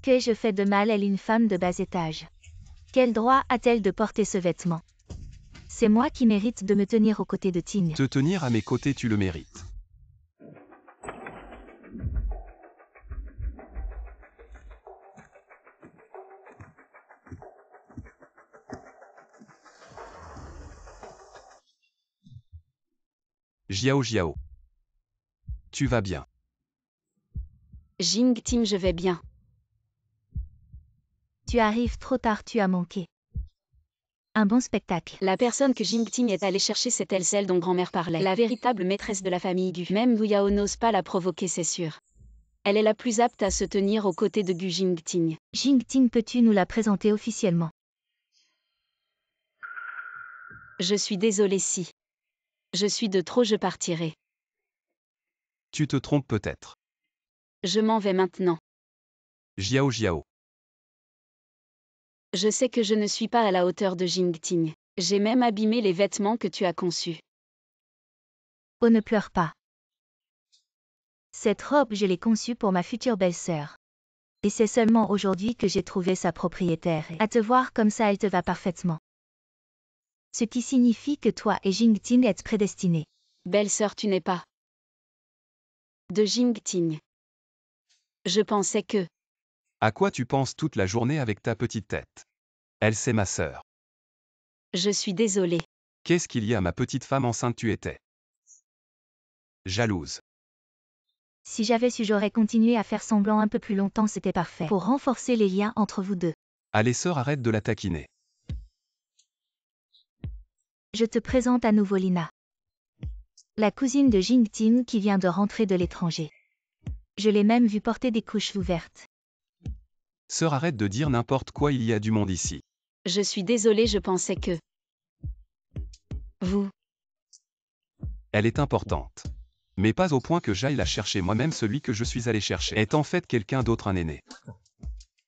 B: Qu'ai-je fait de mal? Elle est une femme de bas étage. Quel droit a-t-elle de porter ce vêtement? C'est moi qui mérite de me tenir aux côtés de Ting.
D: Te tenir à mes côtés, tu le mérites. Jiao Jiao. Tu vas bien.
A: Jingting, je vais bien.
B: Tu arrives trop tard, tu as manqué un bon spectacle.
A: La personne que Jingting est allée chercher, c'est elle, celle dont grand-mère parlait. La véritable maîtresse de la famille Gu. Même Wu Yao n'ose pas la provoquer, c'est sûr. Elle est la plus apte à se tenir aux côtés de Gu Jingting.
B: Jingting, peux-tu nous la présenter officiellement?
A: Je suis désolée si je suis de trop, je partirai.
D: Tu te trompes peut-être.
A: Je m'en vais maintenant.
D: Jiao Jiao.
A: Je sais que je ne suis pas à la hauteur de Jingting. J'ai même abîmé les vêtements que tu as conçus.
B: Oh, ne pleure pas. Cette robe, je l'ai conçue pour ma future belle-sœur. Et c'est seulement aujourd'hui que j'ai trouvé sa propriétaire. Et à te voir comme ça, elle te va parfaitement. Ce qui signifie que toi et Jingting êtes prédestinés.
A: Belle-sœur, tu n'es pas de Jingting. Je pensais que
D: À quoi tu penses toute la journée avec ta petite tête? Elle, c'est ma sœur.
A: je suis désolée.
D: Qu'est-ce qu'il y a, ma petite femme enceinte, tu étais jalouse.
B: Si j'avais su, j'aurais continué à faire semblant un peu plus longtemps, c'était parfait. Pour renforcer les liens entre vous deux.
D: Allez sœur, arrête de la taquiner.
B: Je te présente à nouveau Lina. La cousine de Jingting qui vient de rentrer de l'étranger. Je l'ai même vue porter des couches ouvertes.
D: Sœur, arrête de dire n'importe quoi, il y a du monde ici.
A: Je suis désolée, je pensais que... Vous...
D: Elle est importante. Mais pas au point que j'aille la chercher moi-même. Celui que je suis allé chercher est en fait quelqu'un d'autre, un aîné.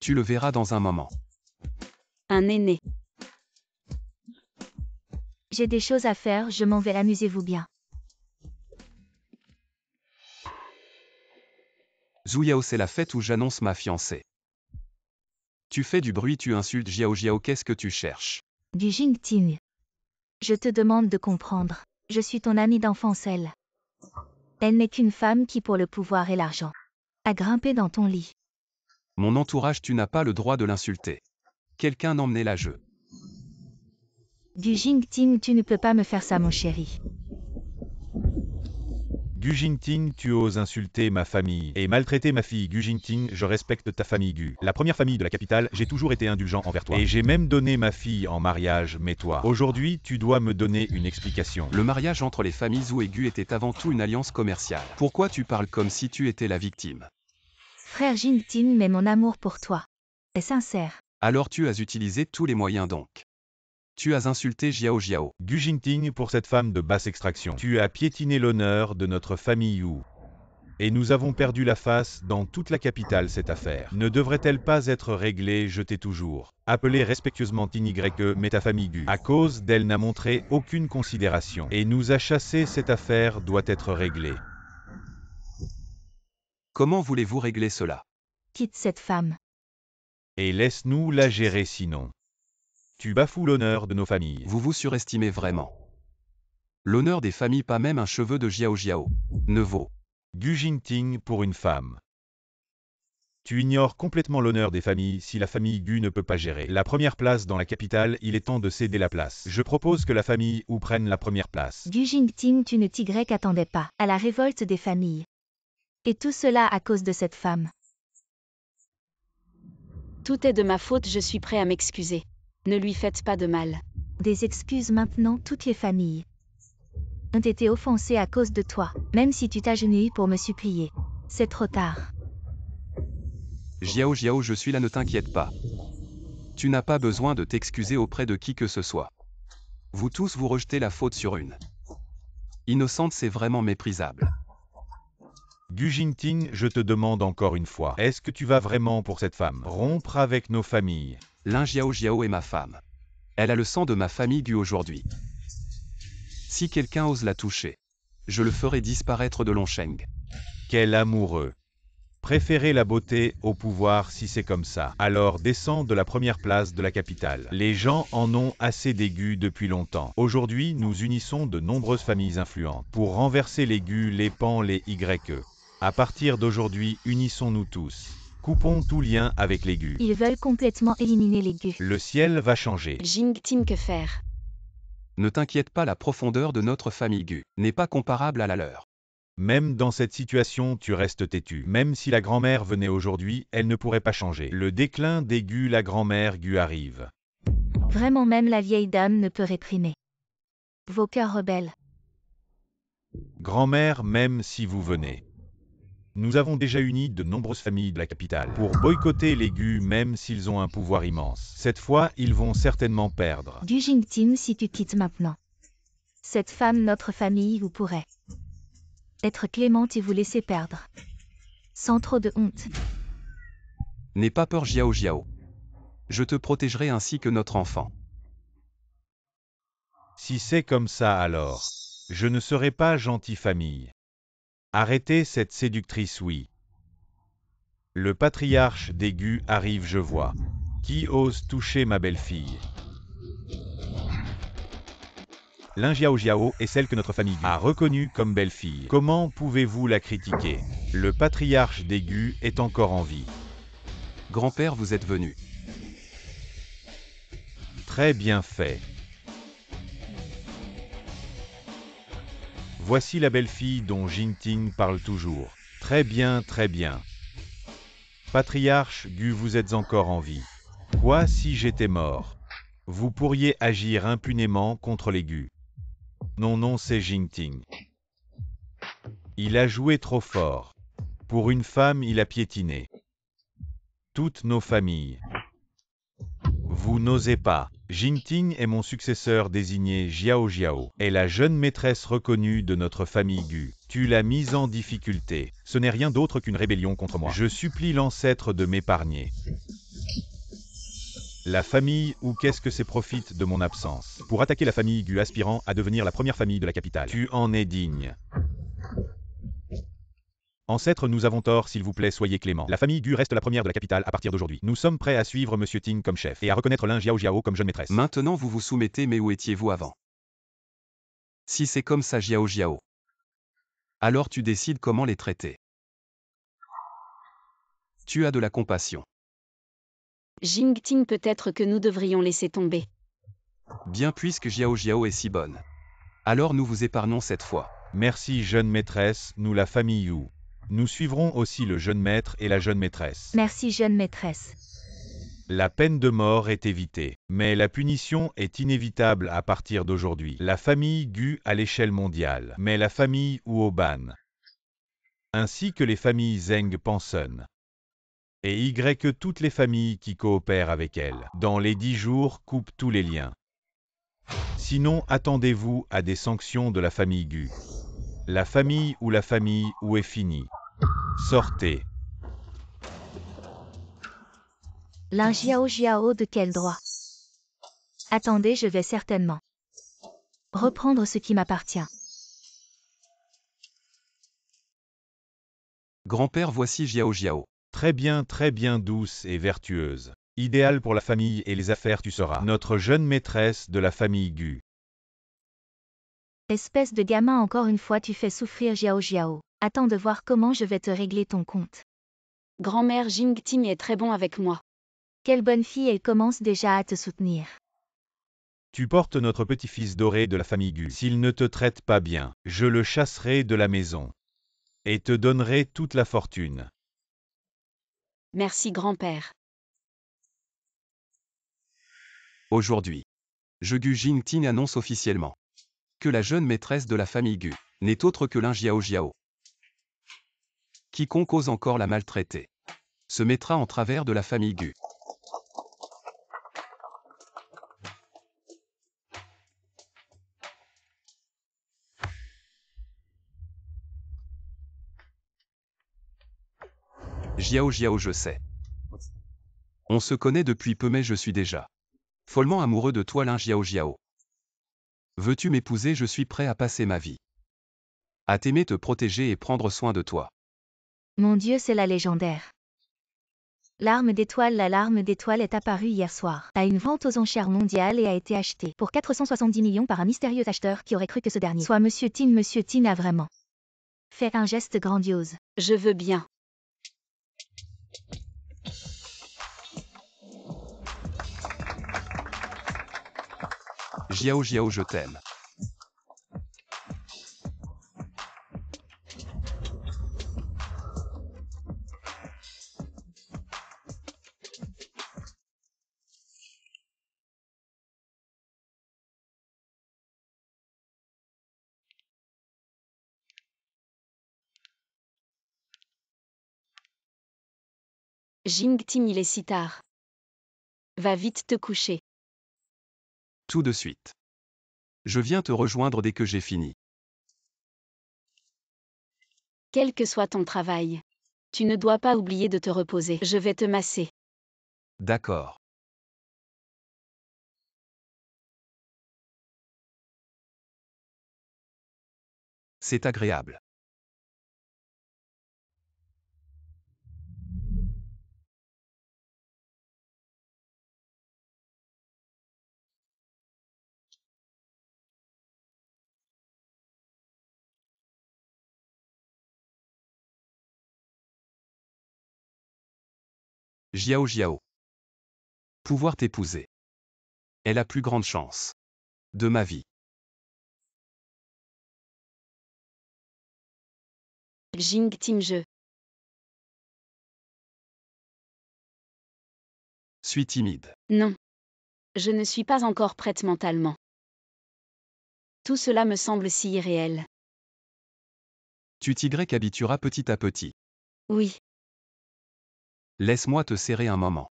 D: Tu le verras dans un moment.
A: Un aîné.
B: J'ai des choses à faire, je m'en vais, amusez-vous bien.
D: Zhu Yao, c'est la fête où j'annonce ma fiancée. Tu fais du bruit, tu insultes Jiao Jiao, qu'est-ce que tu cherches?
B: Du Jingting. Je te demande de comprendre. Je suis ton amie d'enfance, elle. Elle n'est qu'une femme qui, pour le pouvoir et l'argent, a grimpé dans ton lit.
D: Mon entourage, tu n'as pas le droit de l'insulter. Quelqu'un emmenait la jeu.
B: Du Jingting, tu ne peux pas me faire ça, mon chéri.
C: Gu Jingting, tu oses insulter ma famille et maltraiter ma fille. Gu Jingting, je respecte ta famille Gu. La première famille de la capitale, j'ai toujours été indulgent envers toi. Et j'ai même donné ma fille en mariage, mais toi, aujourd'hui, tu dois me donner une explication.
D: Le mariage entre les familles Zhu et Gu était avant tout une alliance commerciale. Pourquoi tu parles comme si tu étais la victime?
B: Frère Jingting, mais mon amour pour toi est sincère.
D: Alors tu as utilisé tous les moyens donc. Tu as insulté Jiao Jiao.
C: Gu Jingting, pour cette femme de basse extraction, tu as piétiné l'honneur de notre famille Wu. Et nous avons perdu la face dans toute la capitale, cette affaire. Ne devrait-elle pas être réglée? Je t'ai toujours appelé respectueusement Tiny, mais ta famille Gu, à cause d'elle, n'a montré aucune considération et nous a chassé. Cette affaire doit être réglée.
D: Comment voulez-vous régler cela?
B: Quitte cette femme.
C: Et laisse-nous la gérer, sinon tu bafoues l'honneur de nos familles.
D: Vous vous surestimez vraiment. L'honneur des familles, pas même un cheveu de Jiao Jiao, ne vaut.
C: Gu Jingting, pour une femme. Tu ignores complètement l'honneur des familles. Si la famille Gu ne peut pas gérer la première place dans la capitale, il est temps de céder la place. Je propose que la famille Wu prenne la première place.
B: Du Jingting, tu ne t'attendais pas à la révolte des familles. Et tout cela à cause de cette femme.
A: Tout est de ma faute, je suis prêt à m'excuser. Ne lui faites pas de mal.
B: Des excuses maintenant, toutes les familles ont été offensées à cause de toi, même si tu t'agenouilles pour me supplier. C'est trop tard.
D: Jiao Jiao, je suis là, ne t'inquiète pas. Tu n'as pas besoin de t'excuser auprès de qui que ce soit. Vous tous vous rejetez la faute sur une innocente, c'est vraiment méprisable.
C: Gu Jingting, je te demande encore une fois, est-ce que tu vas vraiment pour cette femme rompre avec nos familles?
D: Lin Jiao Jiao est ma femme. Elle a le sang de ma famille Gu aujourd'hui. Si quelqu'un ose la toucher, je le ferai disparaître de Longsheng.
C: Quel amoureux! Préférez la beauté au pouvoir. Si c'est comme ça, alors descends de la première place de la capitale. Les gens en ont assez des Gu depuis longtemps. Aujourd'hui, nous unissons de nombreuses familles influentes pour renverser les Gu, les Pan, les YE. À partir d'aujourd'hui, unissons-nous tous. Coupons tout lien avec les Gu.
B: Ils veulent complètement éliminer les Gu.
C: Le ciel va changer.
A: Jingting, que faire?
D: Ne t'inquiète pas, la profondeur de notre famille Gu n'est pas comparable à la leur.
C: Même dans cette situation, tu restes têtu. Même si la grand-mère venait aujourd'hui, elle ne pourrait pas changer. Le déclin des Gu, la grand-mère Gu arrive.
B: Vraiment, même la vieille dame ne peut réprimer vos cœurs rebelles.
C: Grand-mère, même si vous venez. Nous avons déjà uni de nombreuses familles de la capitale pour boycotter les Gu, même s'ils ont un pouvoir immense. Cette fois, ils vont certainement perdre.
B: Du Jingting, si tu quittes maintenant cette femme, notre famille, vous pourrez être clémente et vous laisser perdre. Sans trop de honte.
D: N'aie pas peur, Jiao Jiao. Je te protégerai ainsi que notre enfant.
C: Si c'est comme ça, alors je ne serai pas gentil, famille. Arrêtez cette séductrice, oui. Le patriarche des Gu arrive, je vois. Qui ose toucher ma belle-fille? Lin Jiao Jiao est celle que notre famille Gu a reconnue comme belle-fille. Comment pouvez-vous la critiquer? Le patriarche des Gu est encore en vie.
D: Grand-père, vous êtes venu.
C: Très bien fait. Voici la belle-fille dont Jingting parle toujours. Très bien, très bien. Patriarche Gu, vous êtes encore en vie. Quoi si j'étais mort? Vous pourriez agir impunément contre les Gu. Non, non, c'est Jingting. Il a joué trop fort. Pour une femme, il a piétiné. toutes nos familles. Vous n'osez pas. Jingting est mon successeur désigné Jiao Jiao, est la jeune maîtresse reconnue de notre famille Gu. Tu l'as mise en difficulté. Ce n'est rien d'autre qu'une rébellion contre moi. Je supplie l'ancêtre de m'épargner. La famille ou qu'est-ce que c'est profite de mon absence pour attaquer la famille Gu aspirant à devenir la première famille de la capitale. Tu en es digne. Ancêtres, nous avons tort, s'il vous plaît, soyez clément. La famille Gu reste la première de la capitale à partir d'aujourd'hui. Nous sommes prêts à suivre Monsieur Ting comme chef et à reconnaître Lin Jiao Jiao comme jeune maîtresse.
D: Maintenant vous vous soumettez, mais où étiez-vous avant? Si c'est comme ça Jiao Jiao, alors tu décides comment les traiter. Tu as de la compassion.
A: Jingting, peut-être que nous devrions laisser tomber.
D: Bien, puisque Jiao Jiao est si bonne, alors nous vous épargnons cette fois.
C: Merci jeune maîtresse, nous la famille Yu. Nous suivrons aussi le jeune maître et la jeune maîtresse.
B: Merci jeune maîtresse.
C: La peine de mort est évitée, mais la punition est inévitable à partir d'aujourd'hui. La famille Gu à l'échelle mondiale, mais la famille Huoban, ainsi que les familles Zheng Pansen, et Y, toutes les familles qui coopèrent avec elle, dans les 10 jours, coupent tous les liens. Sinon, attendez-vous à des sanctions de la famille Gu. La famille ou est finie. Sortez.
B: Lin Jiao Jiao, de quel droit? Attendez, je vais certainement reprendre ce qui m'appartient.
D: Grand-père, voici Jiao Jiao.
C: Très bien douce et vertueuse. Idéal pour la famille et les affaires, tu seras notre jeune maîtresse de la famille Gu.
B: Espèce de gamin, encore une fois tu fais souffrir Jiao Jiao. Attends de voir comment je vais te régler ton compte.
A: Grand-mère Jingting est très bon avec moi.
B: Quelle bonne fille, elle commence déjà à te soutenir.
C: Tu portes notre petit-fils doré de la famille Gu. S'il ne te traite pas bien, je le chasserai de la maison et te donnerai toute la fortune.
A: Merci grand-père.
D: Aujourd'hui, Gu Jingting annonce officiellement que la jeune maîtresse de la famille Gu n'est autre que Lin Jiao Jiao. Quiconque ose encore la maltraiter se mettra en travers de la famille Gu. Jiao Jiao, je sais. On se connaît depuis peu, mais je suis déjà follement amoureux de toi, Lin Jiao Jiao. Veux-tu m'épouser? Je suis prêt à passer ma vie à t'aimer, te protéger et prendre soin de toi.
B: Mon Dieu, c'est la légendaire. L'arme d'étoile. La larme d'étoile est apparue hier soir à une vente aux enchères mondiales et a été achetée pour 470 millions par un mystérieux acheteur qui aurait cru que ce dernier soit Monsieur Tin. Monsieur Tin a vraiment fait un geste grandiose.
A: Je veux bien.
D: Jiao Jiao, je t'aime.
A: Jingting, il est si tard. Va vite te coucher.
D: Tout de suite. Je viens te rejoindre dès que j'ai fini.
A: Quel que soit ton travail, tu ne dois pas oublier de te reposer. Je vais te masser.
D: D'accord. C'est agréable. Jiao Jiao. Pouvoir t'épouser est la plus grande chance de ma vie.
A: Jingting, je
D: Suis timide.
A: Non. Je ne suis pas encore prête mentalement. Tout cela me semble si irréel.
D: Tu t'y habitueras petit à petit.
A: Oui.
D: Laisse-moi te serrer un moment.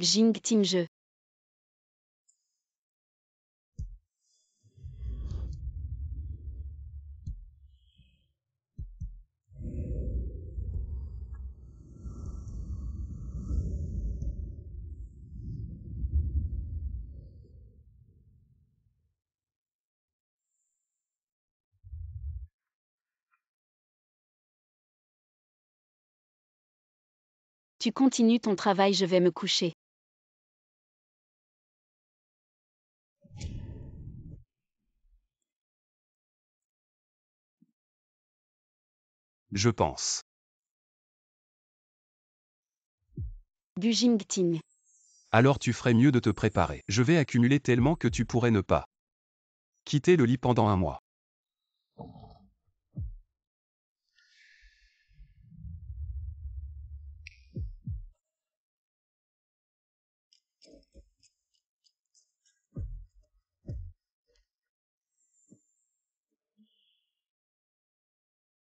A: Jingting je. Tu continues ton travail, je vais me coucher.
D: Je pense.
A: Du Jingting.
D: Alors tu ferais mieux de te préparer. Je vais accumuler tellement que tu pourrais ne pas quitter le lit pendant un mois.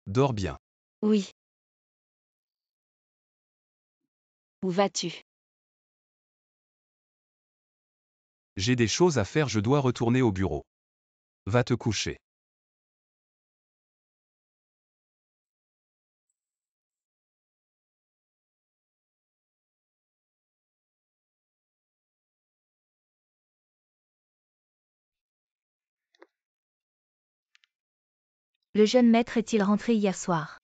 D: Dors bien.
A: Oui. Où vas-tu?
D: J'ai des choses à faire, je dois retourner au bureau. Va te coucher.
B: Le jeune maître est-il rentré hier soir?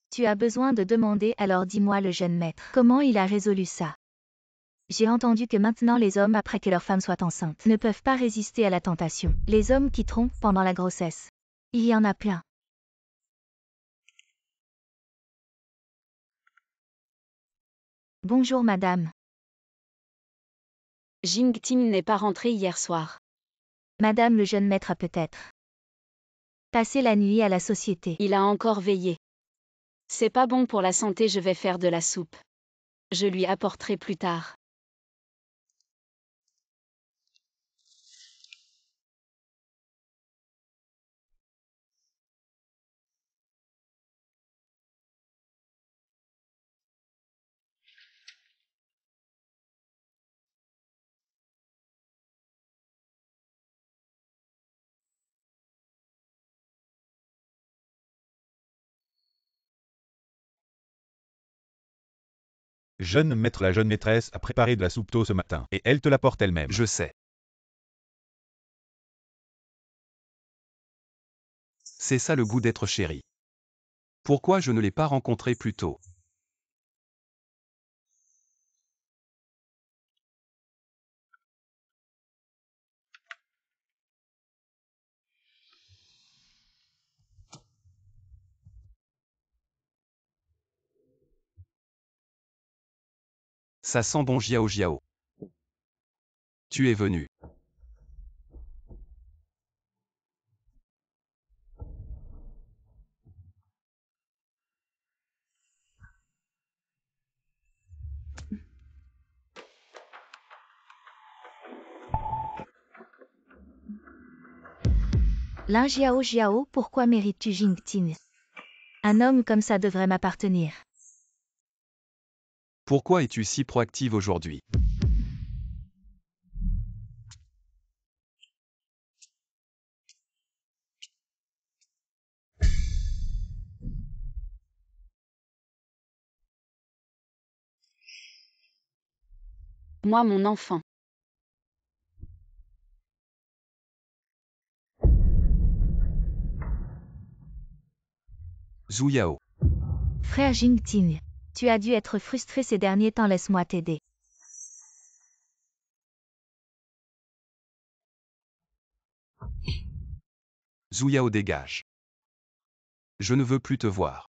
B: Tu as besoin de demander, alors dis-moi le jeune maître. Comment il a résolu ça? J'ai entendu que maintenant les hommes, après que leur femme soit enceinte, ne peuvent pas résister à la tentation. Les hommes qui trompent pendant la grossesse. Il y en a plein. Bonjour madame.
A: Jingting n'est pas rentré hier soir.
B: Madame le jeune maître a peut-être passé la nuit à la société.
A: Il a encore veillé. C'est pas bon pour la santé, je vais faire de la soupe. Je lui apporterai plus tard.
C: Jeune maître, la jeune maîtresse a préparé de la soupe tôt ce matin, et elle te l'apporte elle-même.
D: Je sais. C'est ça le goût d'être chéri. Pourquoi je ne l'ai pas rencontré plus tôt? Ça sent bon Jiao Jiao. Tu es venu.
B: Lin Jiao Jiao, pourquoi mérites-tu Jingting? Un homme comme ça devrait m'appartenir.
D: Pourquoi es-tu si proactive aujourd'hui?
A: Moi, mon enfant.
D: Zhu Yao.
B: Frère Jingting, tu as dû être frustré ces derniers temps, laisse-moi t'aider.
D: Zhu Yao, dégage. Je ne veux plus te voir.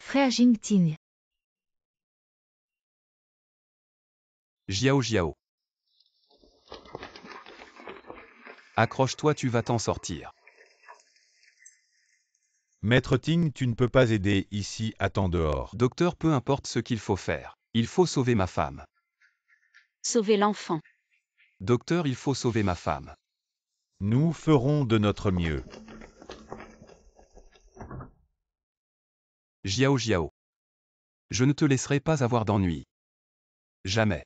B: Frère Jingting.
D: Jiao Jiao. Accroche-toi, tu vas t'en sortir.
C: Maître Ting, tu ne peux pas aider ici, attends dehors.
D: Docteur, peu importe ce qu'il faut faire. Il faut sauver ma femme.
A: Sauver l'enfant.
D: Docteur, il faut sauver ma femme.
C: Nous ferons de notre mieux.
D: Jiao Jiao. Je ne te laisserai pas avoir d'ennui. Jamais.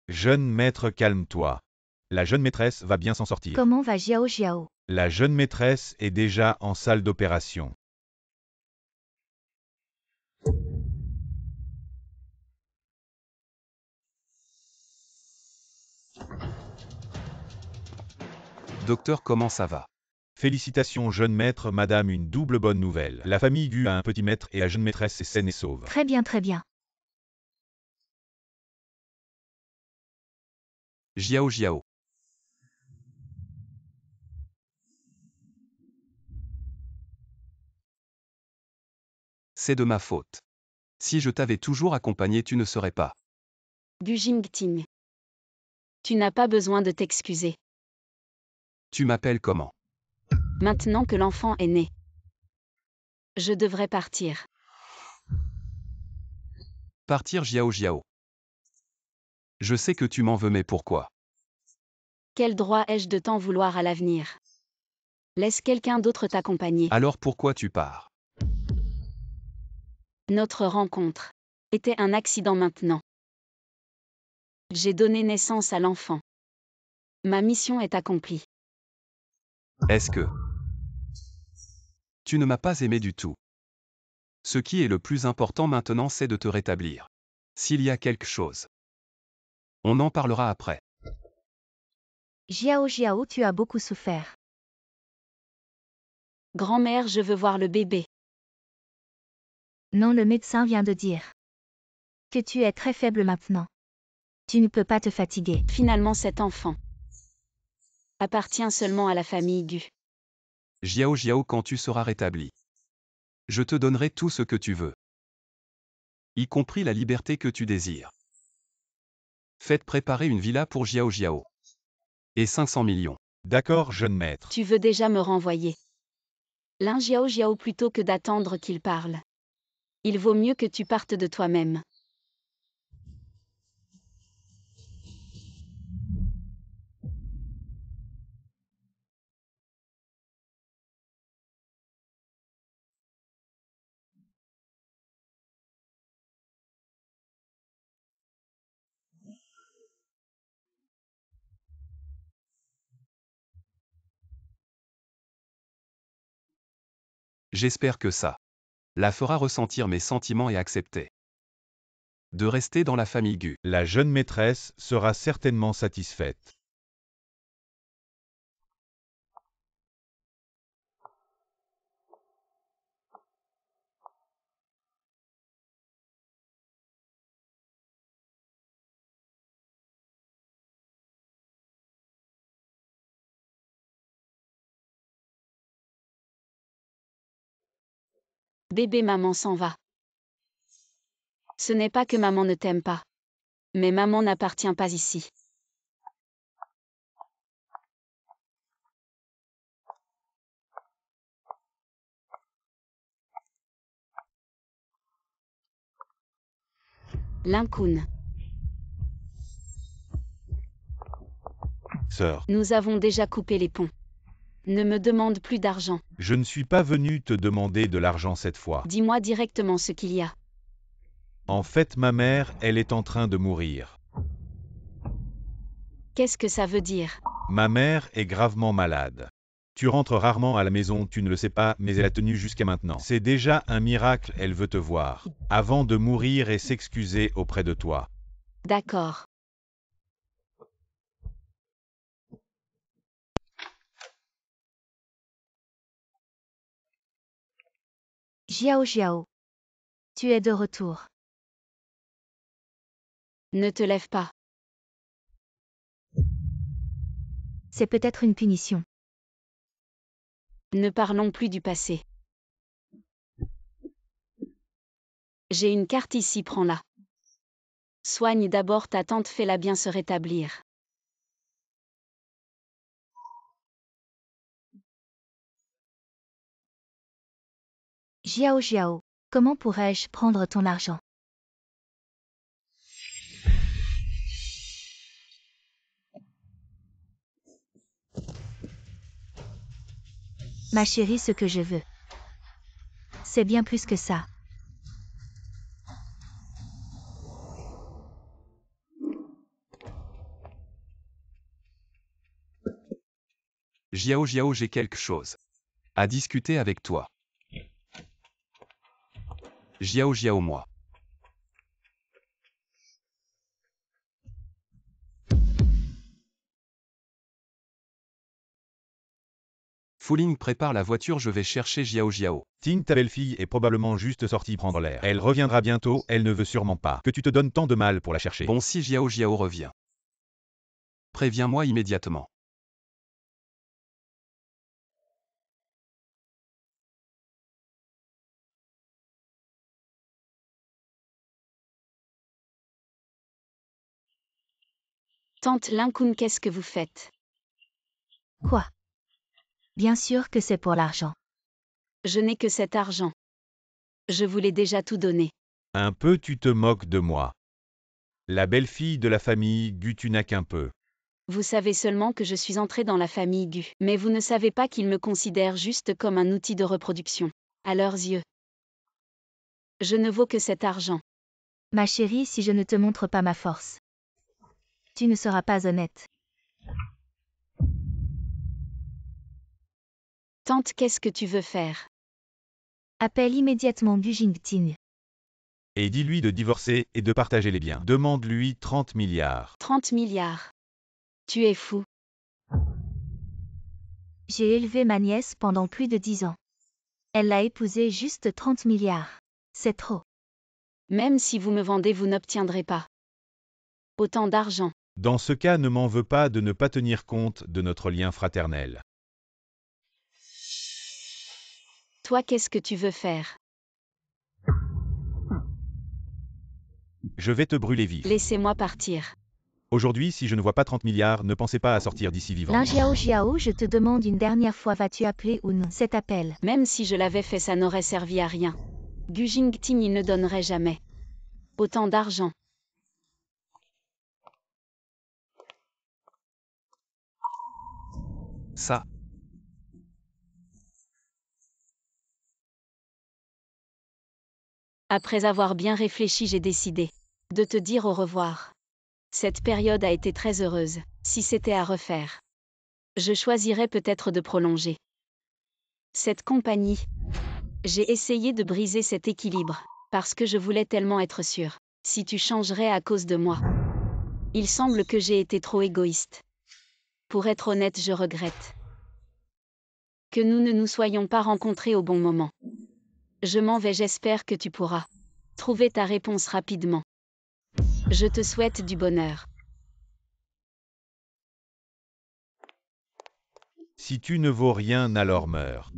C: Jeune maître, calme-toi. La jeune maîtresse va bien s'en sortir.
B: Comment va Jiao Jiao?
C: La jeune maîtresse est déjà en salle d'opération.
D: Docteur, comment ça va?
C: Félicitations jeune maître, madame, une double bonne nouvelle. La famille Gu a un petit maître et la jeune maîtresse est saine et sauve.
B: Très bien, très bien.
D: Jiao Jiao. C'est de ma faute. Si je t'avais toujours accompagné, tu ne serais pas.
A: Gu Jingting. Tu n'as pas besoin de t'excuser.
D: Tu m'appelles comment?
A: Maintenant que l'enfant est né. Je devrais partir.
D: Partir Jiao Jiao. Je sais que tu m'en veux, mais pourquoi?
A: Quel droit ai-je de t'en vouloir à l'avenir? Laisse quelqu'un d'autre t'accompagner.
D: Alors pourquoi tu pars?
A: Notre rencontre était un accident maintenant. J'ai donné naissance à l'enfant. Ma mission est accomplie.
D: Est-ce que tu ne m'as pas aimé du tout? Ce qui est le plus important maintenant, c'est de te rétablir. S'il y a quelque chose, on en parlera après.
B: Jiao Jiao, tu as beaucoup souffert.
A: Grand-mère, je veux voir le bébé.
B: Non, le médecin vient de dire que tu es très faible maintenant. Tu ne peux pas te fatiguer.
A: Finalement, cet enfant appartient seulement à la famille Gu.
D: Jiao Jiao, quand tu seras rétabli, je te donnerai tout ce que tu veux, y compris la liberté que tu désires. Faites préparer une villa pour Jiao Jiao. Et 500 millions.
C: D'accord jeune maître.
A: Tu veux déjà me renvoyer. L'un Jiao Jiao plutôt que d'attendre qu'il parle. Il vaut mieux que tu partes de toi-même.
D: J'espère que ça la fera ressentir mes sentiments et accepter de rester dans la famille Gu.
C: La jeune maîtresse sera certainement satisfaite.
A: Bébé, maman s'en va. Ce n'est pas que maman ne t'aime pas. Mais maman n'appartient pas ici. Linkun.
C: Sœur,
A: Nous avons déjà coupé les ponts. Ne me demande plus d'argent.
C: je ne suis pas venu te demander de l'argent cette fois.
A: Dis-moi directement ce qu'il y a.
C: En fait, ma mère, elle est en train de mourir.
A: Qu'est-ce que ça veut dire?
C: Ma mère est gravement malade. Tu rentres rarement à la maison, tu ne le sais pas, mais elle a tenu jusqu'à maintenant. C'est déjà un miracle, elle veut te voir. Avant de mourir et s'excuser auprès de toi.
A: D'accord.
B: Jiao Jiao. Tu es de retour.
A: Ne te lève pas.
B: C'est peut-être une punition.
A: Ne parlons plus du passé. J'ai une carte ici, prends-la. Soigne d'abord ta tante, fais-la bien se rétablir.
B: Jiao Jiao, comment pourrais-je prendre ton argent? Ma chérie, ce que je veux, c'est bien plus que ça.
D: Jiao Jiao, j'ai quelque chose à discuter avec toi. Jiao Jiao, moi. Fuling prépare la voiture, je vais chercher Jiao Jiao.
C: Ting, ta belle-fille est probablement juste sortie prendre l'air. Elle reviendra bientôt, elle ne veut sûrement pas que tu te donnes tant de mal pour la chercher.
D: Bon, si Jiao Jiao revient, préviens-moi immédiatement.
A: Tante Lincun, qu'est-ce que vous faites?
B: Quoi? Bien sûr que c'est pour l'argent.
A: Je n'ai que cet argent. Je vous l'ai déjà tout donné.
C: Un peu tu te moques de moi. La belle-fille de la famille Gu, tu n'as qu'un peu.
A: Vous savez seulement que je suis entrée dans la famille Gu, mais vous ne savez pas qu'ils me considèrent juste comme un outil de reproduction. À leurs yeux. Je ne vaux que cet argent.
B: Ma chérie, si je ne te montre pas ma force, tu ne seras pas honnête.
A: Tante, qu'est-ce que tu veux faire?
B: Appelle immédiatement Gu Jingting.
C: Et dis-lui de divorcer et de partager les biens. Demande-lui 30 milliards.
A: 30 milliards. Tu es fou.
B: J'ai élevé ma nièce pendant plus de 10 ans. Elle l'a épousé juste 30 milliards. C'est trop.
A: Même si vous me vendez, vous n'obtiendrez pas autant d'argent.
C: Dans ce cas, ne m'en veux pas de ne pas tenir compte de notre lien fraternel.
A: Toi, qu'est-ce que tu veux faire?
C: Je vais te brûler vif.
A: Laissez-moi partir.
C: Aujourd'hui, si je ne vois pas 30 milliards, ne pensez pas à sortir d'ici vivant.
B: Lin Jiao Jiao, je te demande une dernière fois, vas-tu appeler ou non cet appel?
A: Même si je l'avais fait, ça n'aurait servi à rien. Gu Jingting, il ne donnerait jamais autant d'argent.
D: Ça.
A: Après avoir bien réfléchi, j'ai décidé de te dire au revoir. Cette période a été très heureuse. Si c'était à refaire, je choisirais peut-être de prolonger cette compagnie. J'ai essayé de briser cet équilibre, parce que je voulais tellement être sûre. Si tu changerais à cause de moi. Il semble que j'ai été trop égoïste. Pour être honnête, je regrette que nous ne nous soyons pas rencontrés au bon moment. Je m'en vais, j'espère que tu pourras trouver ta réponse rapidement. Je te souhaite du bonheur.
C: Si tu ne vaux rien, alors meurs.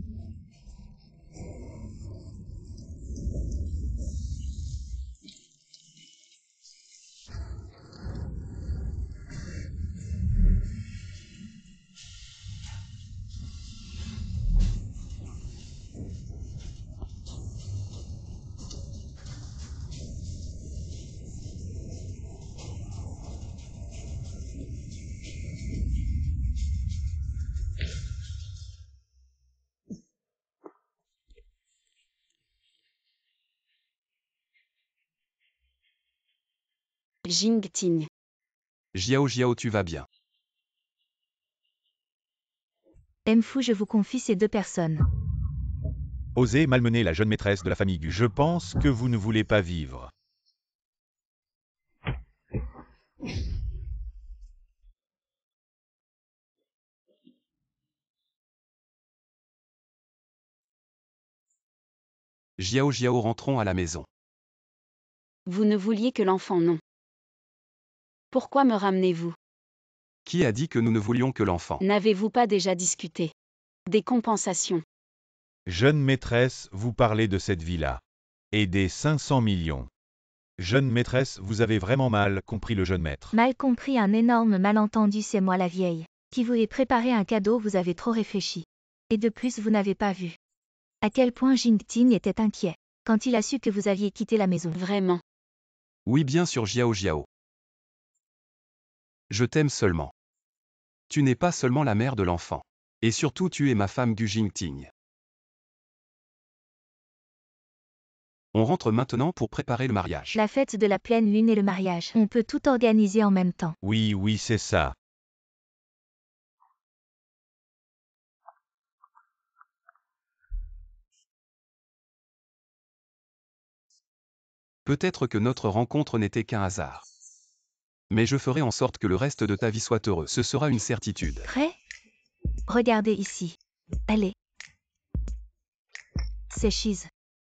A: Jingting.
D: Jiao Jiao, tu vas bien.
B: Mfu, je vous confie ces deux personnes.
C: Osez malmener la jeune maîtresse de la famille Gu. Je pense que vous ne voulez pas vivre.
D: Jiao Jiao, rentrons à la maison.
A: Vous ne vouliez que l'enfant, non? Pourquoi me ramenez-vous?
D: Qui a dit que nous ne voulions que l'enfant?
A: N'avez-vous pas déjà discuté des compensations?
C: Jeune maîtresse, vous parlez de cette villa. Et des 500 millions. Jeune maîtresse, vous avez vraiment mal compris le jeune maître.
B: Mal compris, un énorme malentendu, c'est moi la vieille. Qui vous ai préparé un cadeau, vous avez trop réfléchi. Et de plus, vous n'avez pas vu À quel point Jingting était inquiet quand il a su que vous aviez quitté la maison.
A: Vraiment.
D: Oui, bien sûr, Jiao Jiao. Je t'aime seulement. Tu n'es pas seulement la mère de l'enfant. Et surtout, tu es ma femme Gu Jingting. On rentre maintenant pour préparer le mariage.
B: La fête de la pleine lune et le mariage. On peut tout organiser en même temps.
C: Oui, oui, c'est ça.
D: Peut-être que notre rencontre n'était qu'un hasard. Mais je ferai en sorte que le reste de ta vie soit heureux. Ce sera une certitude.
B: Prêt? Regardez ici. Allez. C'est cheese.